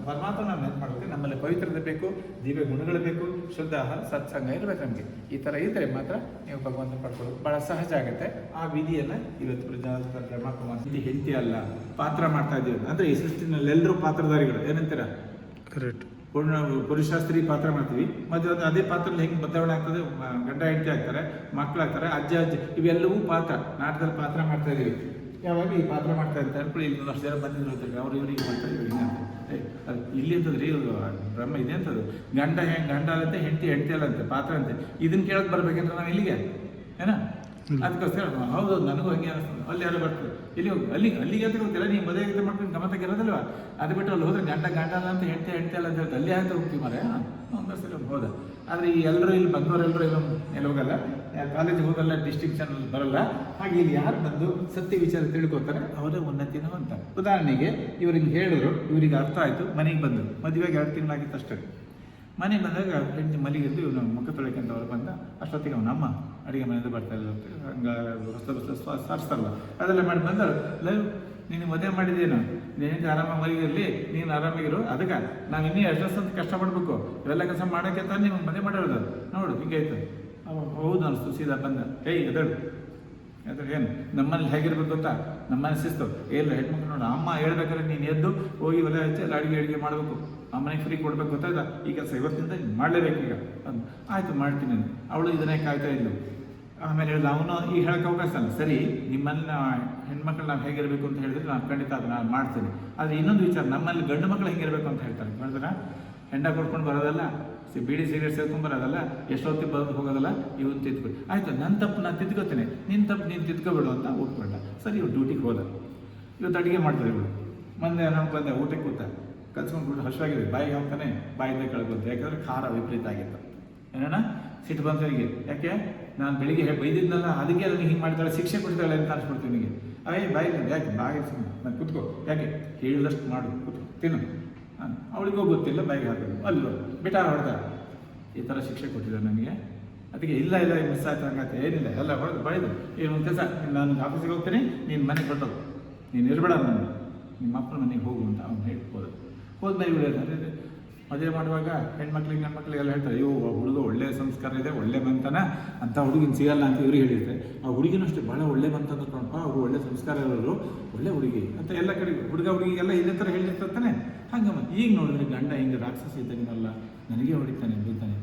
ಪರಮಾತ್ಮ ನಾವು ನೆನಪು ಮಾಡಬೇಕು. ನಮ್ಮಲ್ಲಿ ಪವಿತ್ರತೆ ಬೇಕು, ದಿವ್ಯ ಗುಣಗಳು ಬೇಕು, ಶುದ್ಧ ಆಹಾರ, ಸತ್ಸಂಗ ಇರಬೇಕು ನಮಗೆ. ಈ ಥರ ಇದ್ದರೆ ಮಾತ್ರ ನೀವು ಭಗವಂತ ಪಡ್ಕೊಳ್ಳೋದು ಭಾಳ ಸಹಜ ಆಗುತ್ತೆ. ಆ ವಿಧಿಯನ್ನು ಇವತ್ತು ಪ್ರಜಾಪಿತ ಬ್ರಹ್ಮಕುಮಾರ ಹೆಂಡತಿ ಅಲ್ಲ, ಪಾತ್ರ ಮಾಡ್ತಾ ಇದ್ದೀವಿ. ಅಂದರೆ ಈ ಸೃಷ್ಟಿನಲ್ಲಿ ಎಲ್ಲರೂ ಪಾತ್ರಧಾರಿಗಳು. ಏನಂತೀರ? ಕರೆಕ್ಟ್. ಪುರುಷ ಸ್ತ್ರೀ ಪಾತ್ರ ಮಾಡ್ತೀವಿ, ಮದುವೆ ಅದೇ ಪಾತ್ರದಲ್ಲಿ ಹೆಂಗೆ ಬದಲಾವಣೆ ಆಗ್ತದೆ, ಗಂಡ ಹೆಂಡತಿ ಆಗ್ತಾರೆ, ಮಕ್ಕಳಾಗ್ತಾರೆ, ಅಜ್ಜ ಇವೆಲ್ಲವೂ ಪಾತ್ರ, ನಾಟಕದಲ್ಲಿ ಪಾತ್ರ ಮಾಡ್ತಾ ಇದ್ದೀವಿ. ಯಾವಾಗ ಈ ಪಾತ್ರ ಮಾಡ್ತಾ ಇರ್ತಾರೆ ಅನ್ಕೊಳ್ಳಿ, ಇಲ್ಲಿ ಅಷ್ಟು ಜನ ಬಂದಿದ್ರು, ಅವ್ರು ಇವ್ರಿಗೆ ಮಾಡ್ತಾರೆ, ಇವ್ರಿಗೆ ಅಂತ ಇಲ್ಲಿ ಅಂತದ್ರಿ ಬ್ರಹ್ಮ ಇದೆ ಅಂತದ್ದು. ಗಂಡ ಅಲ್ಲಂತೆ, ಹೆಂಡತಿ ಅಲ್ಲಂತೆ, ಪಾತ್ರ ಅಂತೆ. ಇದನ್ನ ಕೇಳಕ್ಕೆ ಬರ್ಬೇಕಂದ್ರೆ ನಾವು ಇಲ್ಲಿಗೆ ಏನಾ? ಅದಕ್ಕೋಸ್ಕರ ಹೌದು, ನನಗೂ ಹಂಗೆ ಅನಿಸ್ತದೆ. ಅಲ್ಲಿ ಯಾರು ಬರ್ತದೆ, ಇಲ್ಲಿ ಹೋಗಿ ಅಲ್ಲಿಗೆ ಅಂತ ಗೊತ್ತಿಲ್ಲ. ನೀವು ಮದುವೆ ಮಾಡ್ಕೊಂಡು ಗಮನಕ್ಕಿರೋದಲ್ವ? ಅದು ಬಿಟ್ಟು ಅಲ್ಲಿ ಹೋದ್ರೆ ಗಂಡ ಅಲ್ಲ ಅಂತ, ಹೆಂಡತಿ ಅಲ್ಲ ಅಂತ ಹೇಳ್ತಾರೆ. ಅಲ್ಲಿ ಅಂತ ಹೋಗ್ತೀವಿ ಮಾರೆ, ಒಂದಷ್ಟು ಹೋದ. ಆದರೆ ಈ ಎಲ್ಲರೂ ಇಲ್ಲಿ ಬಂದವರೆಲ್ಲರೂ ಇಲ್ಲಿ ಹೋಗಲ್ಲ, ಕಾಲೇಜಿಗೆ ಹೋಗಲ್ಲ, ಡಿಸ್ಟಿಂಕ್ಷನ್ ಬರಲ್ಲ. ಹಾಗೆ ಇಲ್ಲಿ ಯಾರು ಬಂದು ಸತ್ಯ ವಿಚಾರ ತಿಳ್ಕೊತಾರೆ ಅವರೇ ಉನ್ನತಿನೂ ಅಂತ. ಉದಾಹರಣೆಗೆ ಇವ್ರಿಗೆ ಹೇಳಿದ್ರು, ಇವರಿಗೆ ಅರ್ಥ ಆಯಿತು, ಮನೆಗೆ ಬಂದರು. ಮದುವೆಗೆ 2 ತಿಂಗಳಾಗಿತ್ತು ಅಷ್ಟೇ. ಮನೆಗೆ ಬಂದಾಗ ಹೆಂಡತಿ ಮಲಿಗೆದ್ದು ಇವನು ಮುಖ ತೊಳಿಕಂತ ಅವ್ರು ಬಂದ. ಅಷ್ಟೊತ್ತಿಗೆ ಅವನಮ್ಮ ಅಡುಗೆ ಮನೆಯಿಂದ ಬರ್ತಾ ಇಲ್ಲ, ಹಂಗೆ ಸಾರಿಸ್ತಾರಲ್ಲ ಅದೆಲ್ಲ ಮಾಡಿ ಬಂದರು. ಲೈವ್ ನೀನು ಮದುವೆ ಮಾಡಿದ್ದೇನು, ನೀನು ಆರಾಮಾಗಿ ಮಲಿಗಿರಲಿ, ನೀನು ಆರಾಮಾಗಿರು, ಅದಕ್ಕೆ ನಾವು ಇನ್ನೂ 2 ವರ್ಷ ಅಂತ ಕಷ್ಟಪಡಬೇಕು, ಇವೆಲ್ಲ ಕೆಲಸ ಮಾಡೋಕ್ಕೆ ಅಂತ ನೀವು ಮದುವೆ ಮಾಡಿರೋದು ನೋಡು, ಹಿಂಗಾಯ್ತು. ಹೌದು ಅನಿಸ್ತು. ಸೀದಾ ಬಂದ, ಎದಳು ಏನು ನಮ್ಮಲ್ಲಿ ಹೇಗಿರ್ಬೇಕು ಗೊತ್ತಾ? ನಮ್ಮನೆ ಶಿಸ್ತು ಇಲ್ಲ. ಹೆಣ್ಮಕ್ಳು ನೋಡು, ಅಮ್ಮ ಹೇಳ್ಬೇಕಾದ್ರೆ ನೀನು ಎದ್ದು ಹೋಗಿ ಒಲೆ ಹಚ್ಚಿ ಎಲ್ಲ ಅಡುಗೆ ಮಾಡಬೇಕು, ಅಮ್ಮನಿಗೆ ಫ್ರೀ ಕೊಡ್ಬೇಕು, ಗೊತ್ತಾಯ್ತಾ? ಈ ಕೆಲಸ ಇವತ್ತಿಂದ ಮಾಡಲೇಬೇಕು. ಈಗ ಆಯಿತು ಮಾಡ್ತೀನಿ ಅಂತ ಅವಳು ಇದನ್ನೇ ಕಾಯ್ತಾ ಇದ್ಲು. ಆಮೇಲೆ ಹೇಳಿದ ಅವನು ಈ ಹೇಳೋಕ್ಕೆ ಅವಕಾಶ ಅಲ್ಲ. ಸರಿ, ನಿಮ್ಮಲ್ಲಿ ಹೆಣ್ಮಕ್ಳು ನಾವು ಹೇಗಿರಬೇಕು ಅಂತ ಹೇಳಿದ್ರೆ ನಾನು ಖಂಡಿತ ಅದು ನಾನು ಮಾಡ್ತೀನಿ. ಆದರೆ ಇನ್ನೊಂದು ವಿಚಾರ, ನಮ್ಮಲ್ಲಿ ಗಂಡು ಮಕ್ಕಳು ಹೇಗಿರಬೇಕು ಅಂತ ಹೇಳ್ತಾರೆ. ಹೇಳಿದ್ರೆ ಹೆಂಡ ಕೊಡ್ಕೊಂಡು ಬರೋದಲ್ಲ, ಬೀಡಿ ಸಿಗರೇಟ್ ಸೇರ್ಕೊಂಡು ಬರೋದಲ್ಲ, ಎಷ್ಟೊತ್ತಿಗೆ ಬರೋದು ಹೋಗೋದಲ್ಲ, ಇವನು ತಿದ್ಕೊಳ್ಳಿ. ಆಯಿತು, ನನ್ನ ತಪ್ಪು ನಾನು ತಿದ್ಕೋತೀನಿ, ನಿನ್ನ ತಪ್ಪು ನೀನು ತಿದ್ಕೋಬೇಡು ಅಂತ ಒಪ್ಕೊಂಡ. ಸರಿ, ಇವ್ರು ಡ್ಯೂಟಿಗೆ ಹೋದ. ಇವತ್ತು ಅಡುಗೆ ಮಾಡ್ತಾರೆ ಇವಳು. ಮೊನ್ನೆ ನಾವು ಬಂದೆ, ಊಟಕ್ಕೆ ಕೂತ ಕಲ್ಸ್ಕೊಂಡ್ಬಿಟ್ಟು ಹಸುವಾಗಿದೆ, ಬಾಯಿಗೆ ಹಾಕ್ತಾನೆ, ಬಾಯಿಂದ ಕೆಳಗೆ ಬಂತು. ಯಾಕಂದರೆ ಖಾರ ವಿಪರೀತ ಆಗಿತ್ತು. ಏನಣ್ಣ ಸಿಟ್ಟು ಬಂತು ಅವನಿಗೆ. ಯಾಕೆ ನಾನು ಬೆಳಿಗ್ಗೆ ಬೈದಿದ್ನಲ್ಲ, ಅದಕ್ಕೆ ನನಗೆ ಹಿಂಗೆ ಮಾಡ್ತಾಳೆ, ಶಿಕ್ಷೆ ಕೊಡ್ತಾಳೆ ಅಂತ ಅನ್ಸ್ಬಿಡ್ತೀನಿ ನಿನಗೆ. ಬಾಯಿ ಯಾಕೆ ಬಾಯಿ ನಾನು ಕೂತ್ಕೋ, ಯಾಕೆ ಹೇಳಿದಷ್ಟು ಮಾಡು, ಕೂತ್ಕೋ, ತಿನ್ನು. ಅವಳಿಗೂ ಗೊತ್ತಿಲ್ಲ, ಬಾಯಿಗೆ ಹಾಕೋದು, ಅಲ್ಲೋ ಬಿಟಾರ ಹೊಡೆದ. ಈ ಥರ ಶಿಕ್ಷೆ ಕೊಟ್ಟಿದ್ದಾರೆ ನನಗೆ. ಅದಕ್ಕೆ ಇಲ್ಲ ಮಿಸ್ ಆಯ್ತು, ಹಂಗಾಯ್ತು, ಏನಿಲ್ಲ, ಎಲ್ಲ ಹೊಡೆದು ಬೈದು. ಏನು ಒಂದು ಕೆಲಸ, ನಾನು ಆಫೀಸಿಗೆ ಹೋಗ್ತೀನಿ, ನೀನು ಮನೆಗೆ ಬರ್ತದೆ, ನೀನು ಇರಬೇಡ, ನಿಮ್ಮ ಅಪ್ಪನ ಮನೆಗೆ ಹೋಗು ಅಂತ ಅವ್ನು ಹೇಳಿ ಹೋದ್ಮೇಲೆ ಇವರು ಮದುವೆ ಮಾಡುವಾಗ ಹೆಣ್ಮಕ್ಳಿಗೆಲ್ಲ ಹೇಳ್ತಾರೆ, ಅಯ್ಯೋ ಆ ಹುಡುಗ ಒಳ್ಳೆ ಸಂಸ್ಕಾರ ಇದೆ, ಒಳ್ಳೆ ಬಂತನ ಅಂತ ಹುಡುಗಿನ ಸಿಗಲ್ಲ ಅಂತ ಇವ್ರಿಗೆ ಹೇಳಿರ್ತಾರೆ. ಆ ಹುಡುಗಿನೂ ಅಷ್ಟೇ ಭಾಳ ಒಳ್ಳೆ ಬಂತ ಅಂದ್ಕೊಂಡಪ್ಪ, ಅವರು ಒಳ್ಳೆ ಸಂಸ್ಕಾರ ಇರೋರು, ಒಳ್ಳೆ ಹುಡುಗಿ ಅಂತ ಎಲ್ಲ ಕಡೆ ಹುಡುಗಿಗೆಲ್ಲ ಇದೇ ಥರ ಹೇಳಿರ್ತಾನೆ. ಹಂಗೆ ಈಗ ನೋಡಿದ್ರೆ ಗಂಡ ಹಿಂಗೆ ರಾಕ್ಷಸ ಇದ್ದಾಗಿನಲ್ಲ, ನನಗೆ ಹೊಡಿತಾನೆ ಬಿಡ್ತಾನೆ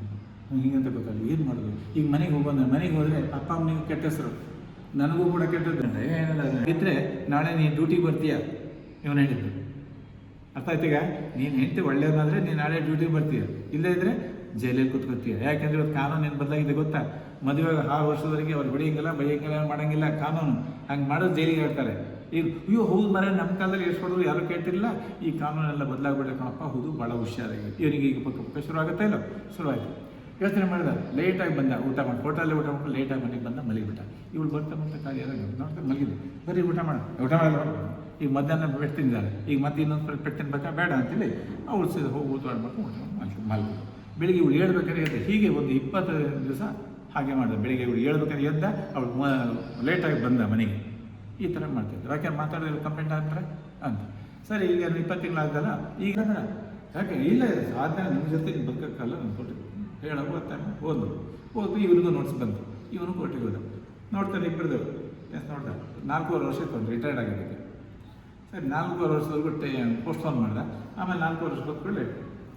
ಹಿಂಗಂತ ಗೊತ್ತಲ್ಲ, ಏನು ಮಾಡೋದು? ಈಗ ಮನೆಗೆ ಮನೆಗೆ ಹೋದರೆ ಅಪ್ಪ ಅಮ್ಮನಿಗೆ ಕೆಟ್ಟ ಹೆಸರು, ನನಗೂ ಕೂಡ ಕೆಟ್ಟದ್ದಂటే ಏನಿಲ್ಲ ಇದ್ದರೆ ನಾಳೆ ನೀನು ಡ್ಯೂಟಿಗೆ ಬರ್ತೀಯ ಇವನು ಹೇಳಿದ್ದು. ಅರ್ಥ ಆಯ್ತೀಗ? ನೀನು ಹೆಂಡತಿ ಒಳ್ಳೇದಾದರೆ ನೀನು ನಾಳೆ ಡ್ಯೂಟಿಗೆ ಬರ್ತೀಯ, ಇಲ್ಲೇ ಇದ್ದರೆ ಜೈಲಲ್ಲಿ ಕೂತ್ಕೊತೀಯ. ಯಾಕೆಂದರೆ ಇವತ್ತು ಕಾನೂನು ಏನು ಬದಲಾಗಿದೆ ಗೊತ್ತಾ? ಮದುವೆ 6 ವರ್ಷದವರೆಗೆ ಅವ್ರು ಹೊಡಿಯಂಗಿಲ್ಲ, ಬೈಯಂಗಿಲ್ಲ, ಮಾಡೋಂಗಿಲ್ಲ ಕಾನೂನು. ಹಂಗೆ ಮಾಡೋದು ಜೈಲಿಗೆ ಹೇಳ್ತಾರೆ. ಈಗ ಅಯ್ಯೋ ಹೌದು ಮರ ನಮ್ಮ ಕಾಲದಲ್ಲಿ ಎಷ್ಟು ಹೊಡೆದ್ರು ಯಾರೂ ಕೇಳ್ತಿರಲಿಲ್ಲ, ಈ ಕಾನೂನೆಲ್ಲ ಬದಲಾಗ್ಬಿಟ್ಟೆ ಕಣಪ್ಪ. ಹೌದು ಭಾಳ ಹುಷಾರಾಗಿ ಇವನಿಗೆ ಈಗ ಪಕ್ಕ ಶುರು ಆಗುತ್ತಾ ಇಲ್ಲ? ಶುರುವಾಯಿತು. ಯೋಚನೆ ಮಾಡಿದ, ಲೇಟಾಗಿ ಬಂದ ಊಟ ಮಾಡಿ, ಹೋಟೆಲಲ್ಲಿ ಊಟ ಮಾಡ್ಕೊಂಡು ಲೇಟಾಗಿ ಮನೆಗೆ ಬಂದ ಮಲಗಿಬಿಟ್ಟ. ಇವಳು ಬರ್ತಾ ಕಾರ್ಯ ನೋಡ್ತಾರೆ ಮಲಗಿದೆ, ಬರೀ ಊಟ ಮಾಡಲ್ಲ. ಈಗ ಮಧ್ಯಾಹ್ನ ಪೆಟ್ಟು ತಿಂದಿದ್ದಾರೆ, ಈಗ ಮತ್ತೆ ಇನ್ನೊಂದು ಪೆಟ್ಟು ತಿನ್ಬೇಕಾ ಬೇಡ ಅಂತೇಳಿ ಅವಳು ಸೀದಾ ಹೋಗಿ ಊಟ ಮಾಡ್ಬೇಕು, ಮಲಗಿ. ಬೆಳಿಗ್ಗೆ ಇವಳು ಹೇಳ್ಬೇಕಾದ್ರೆ ಎದ್ದ. ಹೀಗೆ ಒಂದು 20 ದಿವಸ ಹಾಗೆ ಮಾಡಿದೆ. ಬೆಳಿಗ್ಗೆ ಇವಳು ಹೇಳ್ಬೇಕಾದ್ರೆ ಎದ್ದ, ಅವಳು ಲೇಟಾಗಿ ಬಂದ ಮನೆಗೆ. ಈ ಥರ ಮಾಡ್ತಿದ್ದೆ. ಯಾಕೆ ಮಾತಾಡೋದು ಕಂಪ್ಲೇಂಟ್ ಆಗ್ತಾರೆ ಅಂತ. ಸರಿ, ಈಗ 20 ತಿಂಗಳಾಗ್ದಲ್ಲ, ಈಗ ಯಾಕೆ ಇಲ್ಲ ಸಾಧನೆ ನಿಮ್ಮ ಜೊತೆ ಬದುಕಕ್ಕಲ್ಲ ನಾನು ಕೊಟ್ಟಿದ್ದೆ ಹೇಳೋ ಓದು ಇವನಿಗೂ ನೋಟ್ಸ್ ಬಂತು. ಇವನು ಕೋರ್ಟಿಗೆ ಹೋದ, ನೋಡ್ತಾನೆ ಇಬ್ಬರದು ಎಸ್ ನೋಡ್ದ. 4.5 ವರ್ಷ ಇತ್ತು ರಿಟೈರ್ಡ್ ಆಗಿದ್ದಕ್ಕೆ. ಸರಿ, 4.5 ವರ್ಷದವರೆಗೂ ಪೋಸ್ಟ್ಪೋನ್ ಮಾಡ್ದೆ. ಆಮೇಲೆ 4.5 ವರ್ಷ ಕೂಡಲೇ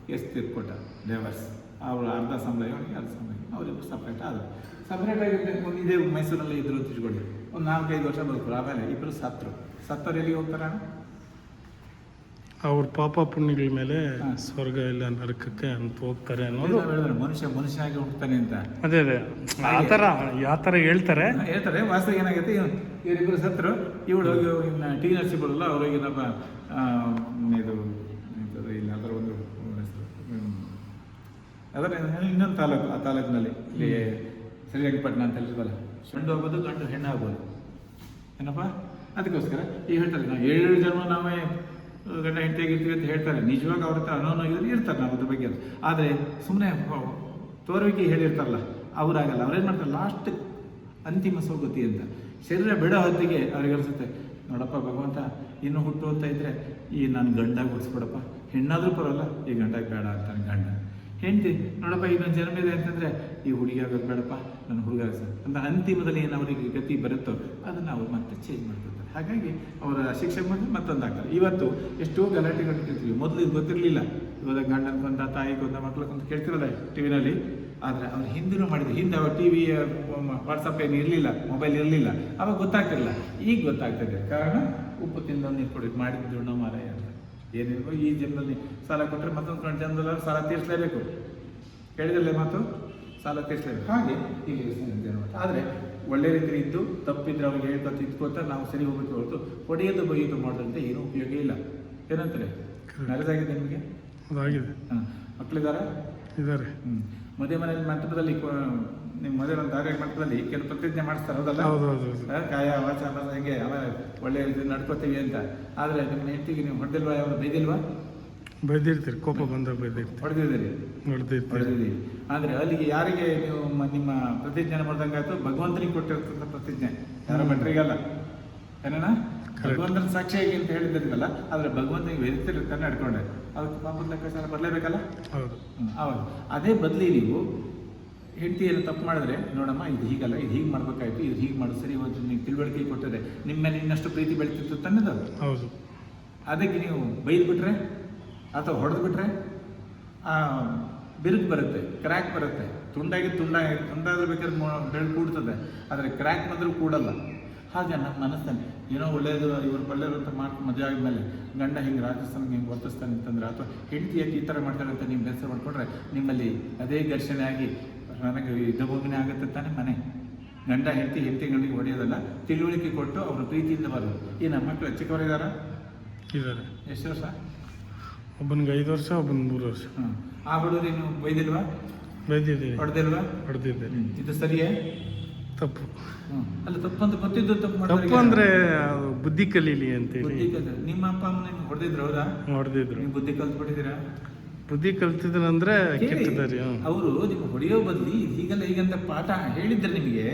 ಕೇಸ್ ತೀರ್ಕೊಟ್ಟ, ಡೈವರ್ಸ್. ಅವಳು ಅರ್ಧ ಸಂಬಳ, ಇವನಿಗೆ ಅರ್ಧ ಸಂಬಳ, ಅವರಿಬ್ಬರು ಸಪ್ರೇಟ್ ಆದರು. ಸಪ್ರೇಟ್ ಆಗಿದ್ದು ಒಂದು ಇದೇ ಮೈಸೂರಲ್ಲಿ ಇದ್ರು ತಿಳ್ಕೊಳ್ಳಿ, ಒಂದು 4-5 ವರ್ಷ ಬದುಕರು. ಆಮೇಲೆ ಇಬ್ಬರು ಸತ್ತವ್ರು ಎಲ್ಲಿಗೆ ಹೋಗ್ತಾರ? ಅವ್ರ ಪಾಪ ಪುಣ್ಯಗಳ ಮೇಲೆ ಸ್ವರ್ಗ ಇಲ್ಲ ನರಕಕ್ಕೆ ಅಂತ ಹೋಗ್ತಾರೆ ಅನ್ನೋದು ಹೇಳಿದ್ರೆ ಮನುಷ್ಯನಾಗಿ ಹೋಗ್ತಾನೆ ಅಂತ. ಅದೇ ಯಾವ ಥರ ಹೇಳ್ತಾರೆ. ವಾಸ್ತವ ಏನಾಗೈತೆ, ಇವರಿಬ್ಬರು ಸತ್ತರು. ಇವಳು ಹೋಗಿ ಇನ್ನು ಟಿ ನರ್ಸಿಗಳಲ್ಲ, ಅವ್ರಿಗೆ ನಮ್ಮ ಇದು ಇಲ್ಲ ಅದರ ಒಂದು ಅದರ ಇನ್ನೊಂದು ತಾಲೂಕು, ಆ ತಾಲೂಕಿನಲ್ಲಿ ಇಲ್ಲಿ ಶ್ರೀರಂಗಪಟ್ಟಣ ಅಂತ ಹೇಳಿದ್ವಲ್ಲ, ಗಂಡು ಆಗ್ಬೋದು, ಗಂಡು ಹೆಣ್ಣು ಆಗ್ಬೋದು. ಏನಪ್ಪ ಅದಕ್ಕೋಸ್ಕರ ಈಗ ಹೇಳ್ತಾರೆ, ನಾವು 7 ಜನ್ಮ ನಾವೇ ಗಂಡ ಹೆಂಡತಿಯಾಗಿರ್ತೀವಿ ಅಂತ ಹೇಳ್ತಾರೆ. ನಿಜವಾಗ ಅವ್ರ ಹತ್ರ ಅನುಭವ ಇರ್ತಾರೆ ನಾವು ಅದ್ರ ಬಗ್ಗೆ. ಆದರೆ ಸುಮ್ಮನೆ ತೋರುವಿಕೆ ಹೇಳಿರ್ತಾರಲ್ಲ, ಅವರಾಗಲ್ಲ. ಅವ್ರೇನು ಮಾಡ್ತಾರೆ, ಲಾಸ್ಟ್ ಅಂತಿಮ ಸೋಗತಿ ಅಂತ ಶರೀರ ಬಿಡೋ ಹೊತ್ತಿಗೆ ಅವ್ರಿಗೆ ಅನಿಸುತ್ತೆ, ನೋಡಪ್ಪ ಭಗವಂತ ಇನ್ನೂ ಹುಟ್ಟು ಅಂತ ಇದ್ದರೆ ಈ ನಾನು ಗಂಡಾಗಿ ಹುಟ್ಟಿಸ್ಬಿಡಪ್ಪ, ಹೆಣ್ಣಾದರೂ ಪರವಾಗಿಲ್ಲ, ಈ ಗಂಡಾಗಿ ಬೇಡ ಅಂತಾನೆ ಗಂಡ. ಹೆಂಡತಿ ನೋಡಪ್ಪ ಇನ್ನೊಂದು ಜನ್ಮ ಇದೆ ಅಂತಂದರೆ ಈ ಹುಡುಗಿ ಆಗೋದು ಬೇಡಪ್ಪ, ನನ್ನ ಹುಡುಗ ಅಂತ ಅಂತಿಮದಲ್ಲಿ ಏನು ಅವರಿಗೆ ಗತಿ ಬರುತ್ತೋ ಅದನ್ನು ಅವ್ರು ಮತ್ತೆ ಚೇಂಜ್ ಮಾಡ್ತಿರ್ತಾರೆ. ಹಾಗಾಗಿ ಅವರ ಶಿಕ್ಷೆ ಬಂದು ಮತ್ತೊಂದು ಆಗ್ತಾರೆ. ಇವತ್ತು ಎಷ್ಟೋ ಗಲಾಟೆಗಳು ಕೇಳ್ತೀವಿ, ಮೊದಲು ಇದು ಗೊತ್ತಿರಲಿಲ್ಲ. ಇವಾಗ ಗಂಡನ ಕೊಂದ, ತಾಯಿ ಕೊಂದ, ಮಕ್ಕಳು ಕೊಂದ ಕೇಳ್ತಿರಲ್ಲ ಟಿ ವಿನಲ್ಲಿ. ಆದರೆ ಅವ್ರು ಹಿಂದಿನೂ ಮಾಡಿದ್ರು. ಹಿಂದೆ ಅವ್ರು ಟಿ ವಿ, ವಾಟ್ಸಪ್ ಏನು ಇರಲಿಲ್ಲ, ಮೊಬೈಲ್ ಇರಲಿಲ್ಲ, ಅವಾಗ ಗೊತ್ತಾಗ್ತಿರಲಿಲ್ಲ. ಈಗ ಗೊತ್ತಾಗ್ತದೆ. ಕಾರಣ ಉಪ್ಪು ತಿಂದು ನೀರು ಕೊಡಿ ಮಾಡಿದ್ದು ನಮ್ಮ ಮಾರಾಯ ಅಂತ. ಏನಿಲ್ವೋ ಈ ಜನ್ಮದಲ್ಲಿ ಸಾಲ ಕೊಟ್ಟರೆ ಮತ್ತೊಂದು ಜನ್ಮದಲ್ಲಿ ಸಾಲ ತೀರಿಸಲೇಬೇಕು. ಹೇಳಿದಲ್ಲೇ ಮಾತು, ಸಾಲ ತೀರಿಸಲೇಬೇಕು. ಹಾಗೆ ಈಗ ಆದರೆ ಒಳ್ಳೆ ರೀತಿ ಇದ್ದು ತಪ್ಪಿದ್ರೆ ಅವ್ರಿಗೆ ಹೇಳ್ಕೊತ ಇದ್ಕೋತ ನಾವು ಸರಿ ಹೋಗ್ಬೇಕು ಹೊರತು ಹೊಡೆಯೋದು ಬೈಯೋದು ಮಾಡೋದಂತೆ ಏನೂ ಉಪಯೋಗ ಇಲ್ಲ. ಏನಂತಾರೆ? ಮ್ಯಾರೇಜ್ ಆಗಿದೆ ನಿಮಗೆ? ಅದಾಗಿದೆ. ಮಕ್ಕಳಿದ್ದಾರೆ? ಇದ್ದಾರೆ. ಮದುವೆ ಮನೆಯಲ್ಲಿ ಮಂಟಪದಲ್ಲಿ ನಿಮ್ಮ ಮದುವೆ ಒಂದು ಧಾರ್ಮಿಕ ಮಂಟಪದಲ್ಲಿ ಕೆಲವು ಪ್ರತಿಜ್ಞೆ ಮಾಡಿಸ್ತಾರೆ, ಹೌದಲ್ಲ? ಕಾಯ ವಾಚ ಹೆಂಗೆ ಆಮೇಲೆ ಒಳ್ಳೆ ರೀತಿ ನಡ್ಕೋತೀವಿ ಅಂತ. ಆದರೆ ನಿಮ್ಮ ಹೆಂಡತಿಗೆ ನೀವು ಹೊಡೆದಿಲ್ವಾ, ಯಾರು ಬೈದಿಲ್ವಾ? ಬೈದಿರ್ತೀರಿ, ಕೋಪ ಬಂದಾಗ ಬೈದಿರ್ತೀರಿ, ಹೊಡೆದಿದ್ದೀವಿ. ಆದರೆ ಅಲ್ಲಿಗೆ ಯಾರಿಗೆ ನೀವು ನಿಮ್ಮ ಪ್ರತಿಜ್ಞೆ ಮಾಡ್ದಂಗೆ ಆಯ್ತು? ಭಗವಂತನಿಗೆ ಕೊಟ್ಟಿರ್ತಕ್ಕಂಥ ಪ್ರತಿಜ್ಞೆ, ಯಾರ ಭಟ್ರಿಗಲ್ಲ. ಏನೇನ ಭಗವಂತನ ಸಾಕ್ಷಿಯಾಗಿ ಅಂತ ಹೇಳಿದ್ದಿರಲ್ಲ, ಆದರೆ ಭಗವಂತನಿಗೆ ಬೆರಿತಿರ್ತಾನೆ ನಡ್ಕೊಂಡೆ. ಅದಕ್ಕೆ ಪಾಪದ ಲೆಕ್ಕಾಚಾರ ಬರಲೇಬೇಕಲ್ಲ. ಹೌದು. ಆವಾಗ ಅದೇ ಬದಲಿ ನೀವು ಹೆಂಡತಿಯನ್ನು ತಪ್ಪು ಮಾಡಿದ್ರೆ, ನೋಡಮ್ಮ ಇದು ಹೀಗಲ್ಲ, ಇದು ಹೀಗೆ ಮಾಡ್ಬೇಕಾಯ್ತು, ಇದು ಹೀಗೆ ಮಾಡೋದು ಸರಿ ಹೋಯ್ತು, ನೀವು ತಿಳುವಳಿಕೆ ಕೊಟ್ಟಿದೆ, ನಿಮ್ಮ ಮೇಲೆ ಇನ್ನಷ್ಟು ಪ್ರೀತಿ ಬೆಳೀತಿತ್ತು ತನ್ನದು. ಹೌದು. ಅದಕ್ಕೆ ನೀವು ಬೈದು ಬಿಟ್ರೆ ಅಥವಾ ಹೊಡೆದು ಬಿಟ್ರೆ ಬಿರುಕು ಬರುತ್ತೆ, ಕ್ರ್ಯಾಕ್ ಬರುತ್ತೆ. ತುಂಡಾದ್ರೂ ಬೇಕಾದ್ರೆ ಬೆಳೆ ಕೂಡ್ತದೆ, ಆದರೆ ಕ್ರ್ಯಾಕ್ ಬಂದರೂ ಕೂಡಲ್ಲ. ಹಾಗೆ ನಮ್ಮ ಮನಸ್ಸಲ್ಲಿ ಏನೋ ಒಳ್ಳೆಯದು ಇವರು ಒಳ್ಳೆಯದು ಅಂತ ಮಾಡ್ಕೊಂಡು ಮದುವೆ ಆದಮೇಲೆ ಗಂಡ ಹಿಂಗೆ ರಾಜಸ್ಥಾನಿಗೆ ಹಿಂಗೆ ವರ್ತಿಸ್ತಾನೆ ಅಂತಂದರೆ, ಅಥವಾ ಹೆಂಡತಿ ಯಾಕೆ ಈ ಥರ ಮಾಡ್ತಾರೆ ಅಂತ ನೀವು ಬೇಸರ ಮಾಡಿಕೊಂಡ್ರೆ ನಿಮ್ಮಲ್ಲಿ ಅದೇ ಘರ್ಷಣೆ ಆಗಿ ನನಗೆ ಯುದ್ಧಭೂಮಿನೇ ಆಗುತ್ತೆ ತಾನೇ ಮನೆ. ಗಂಡ ಹೆಂಡತಿಗಳಿಗೆ ಹೊಡೆಯೋದಲ್ಲ, ತಿಳುವಳಿಕೆ ಕೊಟ್ಟು ಅವರು ಪ್ರೀತಿಯಿಂದ ಬರೋದು. ಈ ನಮ್ಮ ಮಕ್ಕಳು ಚಿಕ್ಕವರಿದ್ದಾರೆ? ಇದ್ದಾರೆ. ಎಷ್ಟು ವರ್ಷ? ಒಬ್ಬನಿಗೆ 5 ವರ್ಷ, ಒಬ್ಬನಿಗೆ 3 ವರ್ಷ. ಆ ಹುಡುಗರು ನೀವು ಬೈದಿಲ್ವಾ? ಬೈದಿದ್ದೀವಿ. ಹೊಡೆದಿಲ್ವಾ? ಹೊಡೆದಿದ್ದೇನೆ. ಇದು ಸರಿಯೇ? ತಪ್ಪು. ಅಲ್ಲ, ತಪ್ಪು ಅಂತ ಗೊತ್ತಿದ್ದು ತಪ್ಪು ಅಂದರೆ ಬುದ್ಧಿ ಕಲೀಲಿ ಅಂತೇಳಿ. ಬುದ್ಧಿ ಕಲಿತ ನಿಮ್ಮ ಅಪ್ಪ ಅಮ್ಮ ನಿಮ್ಗೆ ಹೊಡೆದಿದ್ರು? ಹೌದಾ? ಹೊಡೆದಿದ್ರು. ನೀವು ಬುದ್ಧಿ ಕಲ್ತ್ಬಿಟ್ಟಿದ್ದೀರಾ? ಬುದ್ಧಿ ಕಲ್ತಿದ್ರು ಅಂದರೆ ಕೆಟ್ಟದಾರಿ. ಅವರು ನಿಮ್ಗೆ ಹೊಡೆಯೋ ಬದಲಿ ಹೀಗಲ್ಲ ಹೀಗಂತ ಪಾಠ ಹೇಳಿದ್ರೆ ನಿಮಗೆ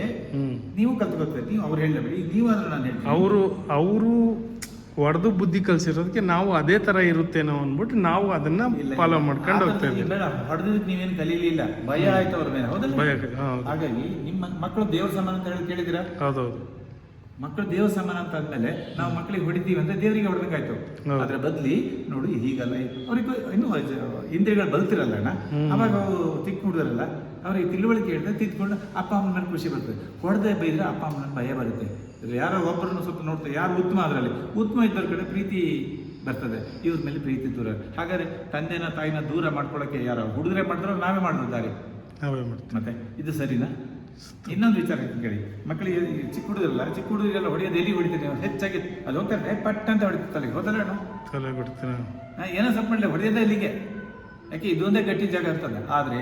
ನೀವು ಕಲ್ತ್ಕೊಳ್ತೀರಿ. ನೀವು ಅವ್ರು ಹೇಳಬೇಡಿ, ನೀವಾದ್ರೂ ನಾನು ಹೇಳ್ತೀನಿ. ಅವರು ಹೊಡೆದು ಬುದ್ಧಿ ಕಲ್ಸಿರೋದಕ್ಕೆ ನಾವು ಅದೇ ತರ ಇರುತ್ತೇನೋ ಅಂದ್ಬಿಟ್ಟು ನಾವು ಅದನ್ನ ಫಾಲೋ ಮಾಡ್ಕೊಂಡು ಹೋಗ್ತಾ ಇದ್ದೀವಿ. ಹೊಡೆದಕ್ಕೆ ನೀವೇನು ಕಲೀಲಿಲ್ಲ, ಭಯ ಆಯ್ತು ಅವ್ರ ಮೇಲೆ, ಹೌದಲ್ಲ? ಭಯ, ಹೌದು. ಹಾಗಾಗಿ ನಿಮ್ಮ ಮಕ್ಕಳು ದೇವ್ರ ಸಮಾನ ಅಂತ ಹೇಳಿ ಕೇಳಿದಿರಾ? ಹೌದೌದು. ಮಕ್ಕಳು ದೇವ್ರ ಸಮಾನ ಅಂತ ಆದ್ಮೇಲೆ ನಾವು ಮಕ್ಕಳಿಗೆ ಹೊಡಿತೀವಿ ಅಂದ್ರೆ ದೇವರಿಗೆ ಹೊಡೆದಂಗಾಯ್ತು. ಅದ್ರ ಬದ್ಲಿ ನೋಡಿ, ಹೀಗಲ್ಲ, ಅವ್ರಿಗೆ ಇನ್ನೂ ಇಂದ್ರಿಯಗಳು ಬಲ್ತಿರಲ್ಲ ಅಣ್ಣ, ಅವಾಗ ತಿಕ್ಕು ಹುಡುಗರಲ್ಲ, ಅವ್ರಿಗೆ ತಿಳುವಳಿಕೆ ಹೇಳಿದ್ರೆ ತಿದ್ಕೊಂಡು ಅಪ್ಪ ಅಮ್ಮನ ಮೇಲೆ ಖುಷಿ ಬರ್ತದೆ. ಹೊಡೆದೇ ಬೈದ್ರೆ ಅಪ್ಪ ಅಮ್ಮನ ಭಯ ಬರುತ್ತೆ. ಯಾರೋ ಒಬ್ಬರನ್ನು ಸ್ವಲ್ಪ ನೋಡ್ತಾರೆ, ಯಾರು ಉತ್ತಮ, ಅದರಲ್ಲಿ ಉತ್ತಮ ಇದ್ದವ್ರ ಕಡೆ ಪ್ರೀತಿ ಬರ್ತದೆ, ಇವ್ರ ಮೇಲೆ ಪ್ರೀತಿ ದೂರ. ಹಾಗಾದ್ರೆ ತಂದೆನ ತಾಯಿನ ದೂರ ಮಾಡ್ಕೊಳ್ಳೋಕೆ ಯಾರೋ ಹುಡುಗರೇ ಮಾಡಿದ್ರು, ನಾವೇ ಮಾಡಿದ್ರು ದಾರಿ, ನಾವೇ ಮಾಡ್ತೀವಿ. ಮತ್ತೆ ಇದು ಸರಿನಾ? ಇನ್ನೊಂದು ವಿಚಾರ ಕೇಳಿ, ಮಕ್ಕಳಿಗೆ ಚಿಕ್ಕ ಹುಡುಗರೆಲ್ಲ ಹೊಡೆಯೋದು, ಎಲ್ಲಿ ಹೊಡಿತೀರಿ ನೀವು? ಹೆಚ್ಚಾಗಿ ಅಲ್ಲಿ ಹೋಗ್ತಾರೆ ಪಟ್ ಅಂತ ಹೊಡಿತಾರೆ ತಲೆಗೆ, ಹೋದಲ್ಲ ತಲೆ ಬಿಡ್ತೀರ? ಏನೋ ಸ್ವಲ್ಪ ಮಾಡಲಿ ಹೊಡೆಯೋದೇ ಇಲ್ಲಿಗೆ, ಯಾಕೆ ಇದೊಂದೇ ಗಟ್ಟಿ ಜಾಗ ಇರ್ತದೆ. ಆದರೆ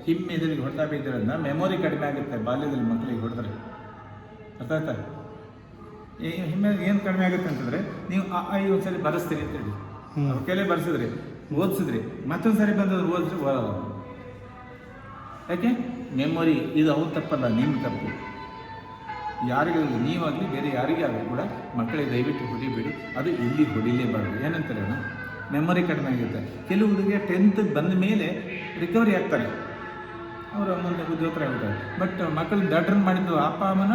ಹಿಮ್ಮೆದರಿಗೆ ಹೊಡ್ತಾ ಬಿದ್ದರಿಂದ ಮೆಮೊರಿ ಕಡಿಮೆ ಆಗುತ್ತೆ ಬಾಲ್ಯದಲ್ಲಿ ಮಕ್ಕಳಿಗೆ ಹೊಡೆದ್ರೆ. ಅರ್ಥ ಆಯ್ತಾ? ಹಿಮ್ಮೆ ಏನು ಕಡಿಮೆ ಆಗುತ್ತೆ ಅಂತಂದರೆ, ನೀವು ಒಂದ್ಸರಿ ಬರೆಸ್ತೀರಿ ಅಂತೇಳಿ, ಕೆಲೆ ಬರೆಸಿದ್ರಿ, ಓದಿಸಿದ್ರಿ, ಮತ್ತೊಂದು ಸರಿ ಬಂದದ್ದು ಓದಿದ್ರೆ ಓದಲ್ಲ. ಯಾಕೆ? ಮೆಮೊರಿ ಇದು ಅವ್ರು ತಪ್ಪಲ್ಲ, ನಿಮ್ಮ ತಪ್ಪು. ಯಾರಿಗಾಗಲಿ, ನೀವಾಗಲಿ ಬೇರೆ ಯಾರಿಗೇ ಆಗಲಿ ಕೂಡ ಮಕ್ಕಳಿಗೆ ದಯವಿಟ್ಟು ಹೊಡಿಬೇಡಿ. ಅದು ಇಲ್ಲಿ ಹೊಡಿಲೇಬಾರ್ದು. ಏನಂತಾರೆ ಅಣ್ಣ, ಮೆಮೊರಿ ಕಡಿಮೆ ಆಗುತ್ತೆ. ಕೆಲವು ಹುಡುಗಿಗೆ 10th ಬಂದ ಮೇಲೆ ರಿಕವರಿ ಆಗ್ತಾರೆ, ಅವರು ಮುಂದೆ ಉದ್ಯೋಗ ಆಗ್ತಾರೆ. ಬಟ್ ಮಕ್ಕಳು ದಡ್ರನ್ ಮಾಡಿದ್ದು ಅಪ್ಪ ಅಮ್ಮನ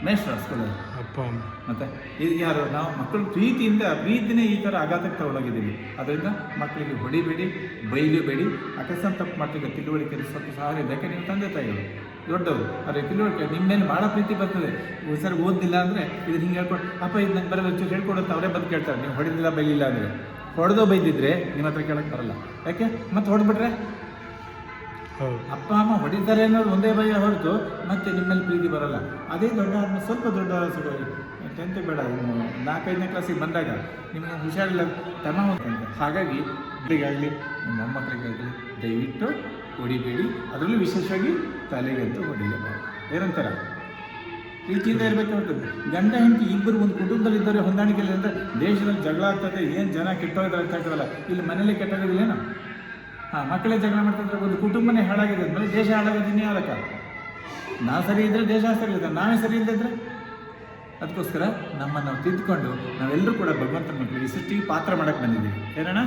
ಮೇಷ್ಟ್ರ ಸ್ಕೂಲಲ್ಲಿ, ಅಪ್ಪ ಅಮ್ಮ. ಮತ್ತೆ ಇದು ಯಾರು? ನಾವು ಮಕ್ಕಳು ಪ್ರೀತಿನೇ ಈ ಥರ ಆಘಾತಕ್ಕೆ ತಗೊಂಡೋಗಿದ್ದೀವಿ. ಅದರಿಂದ ಮಕ್ಕಳಿಗೆ ಹೊಡಿಬೇಡಿ, ಬೈಲೇಬೇಡಿ. ಅಕಸ್ಮಾತ್ ತಪ್ಪು ಮಾಡ್ತಿದ್ದೆ ತಿಳುವಳಿಕೆ ಸ್ವಲ್ಪ ಸಹಾಯ ಬೇಕು. ನಿಮ್ಮ ತಂದೆ ತಾಯಿಗಳು ದೊಡ್ಡವರು, ಅದೇ ತಿಳುವಳಿಕೆ ನಿಮ್ಮ ಮೇಲೆ ಭಾಳ ಪ್ರೀತಿ ಬರ್ತದೆ. ಸರ್ ಓದಿಲ್ಲ ಅಂದರೆ ಇದನ್ನು ಹಿಂಗೆ ಹೇಳ್ಕೊಂಡು, ಅಪ್ಪ ಇದು ನಂಗೆ ಬರೋದು ಹೆಚ್ಚು ಹೇಳ್ಕೊಡುತ್ತೆ, ಅವರೇ ಬಂದು ಕೇಳ್ತಾರೆ. ನೀವು ಹೊಡಿಲಿಲ್ಲ ಬೈಲಿಲ್ಲ ಅಂದರೆ, ಹೊಡೆದೋ ಬೈದಿದ್ರೆ ನಿಮ್ಮ ಹತ್ರ ಕೇಳಕ್ಕೆ ಬರಲ್ಲ. ಯಾಕೆ? ಮತ್ತೆ ಹೊಡೆದ್ಬಿಟ್ರೆ ಅಪ್ಪ ಅಮ್ಮ ಹೊಡಿತಾರೆ ಅನ್ನೋದು ಒಂದೇ ಭಯ ಹೊರತು ಮತ್ತೆ ನಿಮ್ಮಲ್ಲಿ ಪ್ರೀತಿ ಬರಲ್ಲ. ಅದೇ ದೊಡ್ಡ ಆದ್ಮೇಲೆ ಸ್ವಲ್ಪ ದೊಡ್ಡ 10th ಬೇಡ, 4-5ನೇ ಕ್ಲಾಸಿಗೆ ಬಂದಾಗ ನಿಮಗೆ ಹುಷಾರಿಲ್ಲ ತಮ್ಮ ಅಂತ. ಹಾಗಾಗಿ ಮಕ್ಕಳಿಗಾಗಲಿ ನಿಮ್ಮ ಮೊಮ್ಮಕ್ಕಳಿಗಾಗಲಿ ದಯವಿಟ್ಟು ಹೊಡಿಬೇಡಿ. ಅದರಲ್ಲೂ ವಿಶೇಷವಾಗಿ ತಲೆಗಂತೂ ಹೊಡಿಲೇಬಾರ್ದು. ಏನಂತಾರ? ಪ್ರೀತಿಯಿಂದ ಇರಬೇಕಾಗ್ತದೆ. ಗಂಡ ಹೆಂಡತಿ ಇಬ್ಬರು ಒಂದು ಕುಟುಂಬದಲ್ಲಿ ಇದ್ದರೆ ಹೊಂದಾಣಿಕೆಯಲ್ಲಿ ಅಂದರೆ ದೇಶದಲ್ಲಿ ಜಗಳ ಆಗ್ತದೆ. ಏನು ಜನ ಕೆಟ್ಟೋಗಿದ್ದಾರೆ ಅಂತ ಹೇಳ್ತಾರಲ್ಲ, ಇಲ್ಲಿ ಮನೇಲಿ ಕೆಟ್ಟೋಗಿಲ್ಲ. ಮಕ್ಕಳೇ ಜಗಳ ಮಾಡ್ತಿದ್ರೆ ಒಂದು ಕುಟುಂಬನೇ ಹಾಳಾಗಿದೆ ಅಂದಮೇಲೆ ದೇಶ ಹಾಳಾಗೋದಿನ್ನೇ ಯಾರಕ್ಕ? ನಾವು ಸರಿ ಇದ್ದರೆ ದೇಶ ಸರಿ ಇರ್ತದೆ, ನಾವೇ ಸರಿ ಇಲ್ಲದಿದ್ರೆ. ಅದಕ್ಕೋಸ್ಕರ ನಮ್ಮನ್ನು ನಾವು ತಿದ್ದುಕೊಂಡು ನಾವೆಲ್ಲರೂ ಕೂಡ ಭಗವಂತನ ಮಕ್ಕಳು ಈ ಸೃಷ್ಟಿಗೆ ಪಾತ್ರ ಮಾಡೋಕ್ಕೆ ಬಂದಿದ್ದೀವಿ. ಏನಣ್ಣ,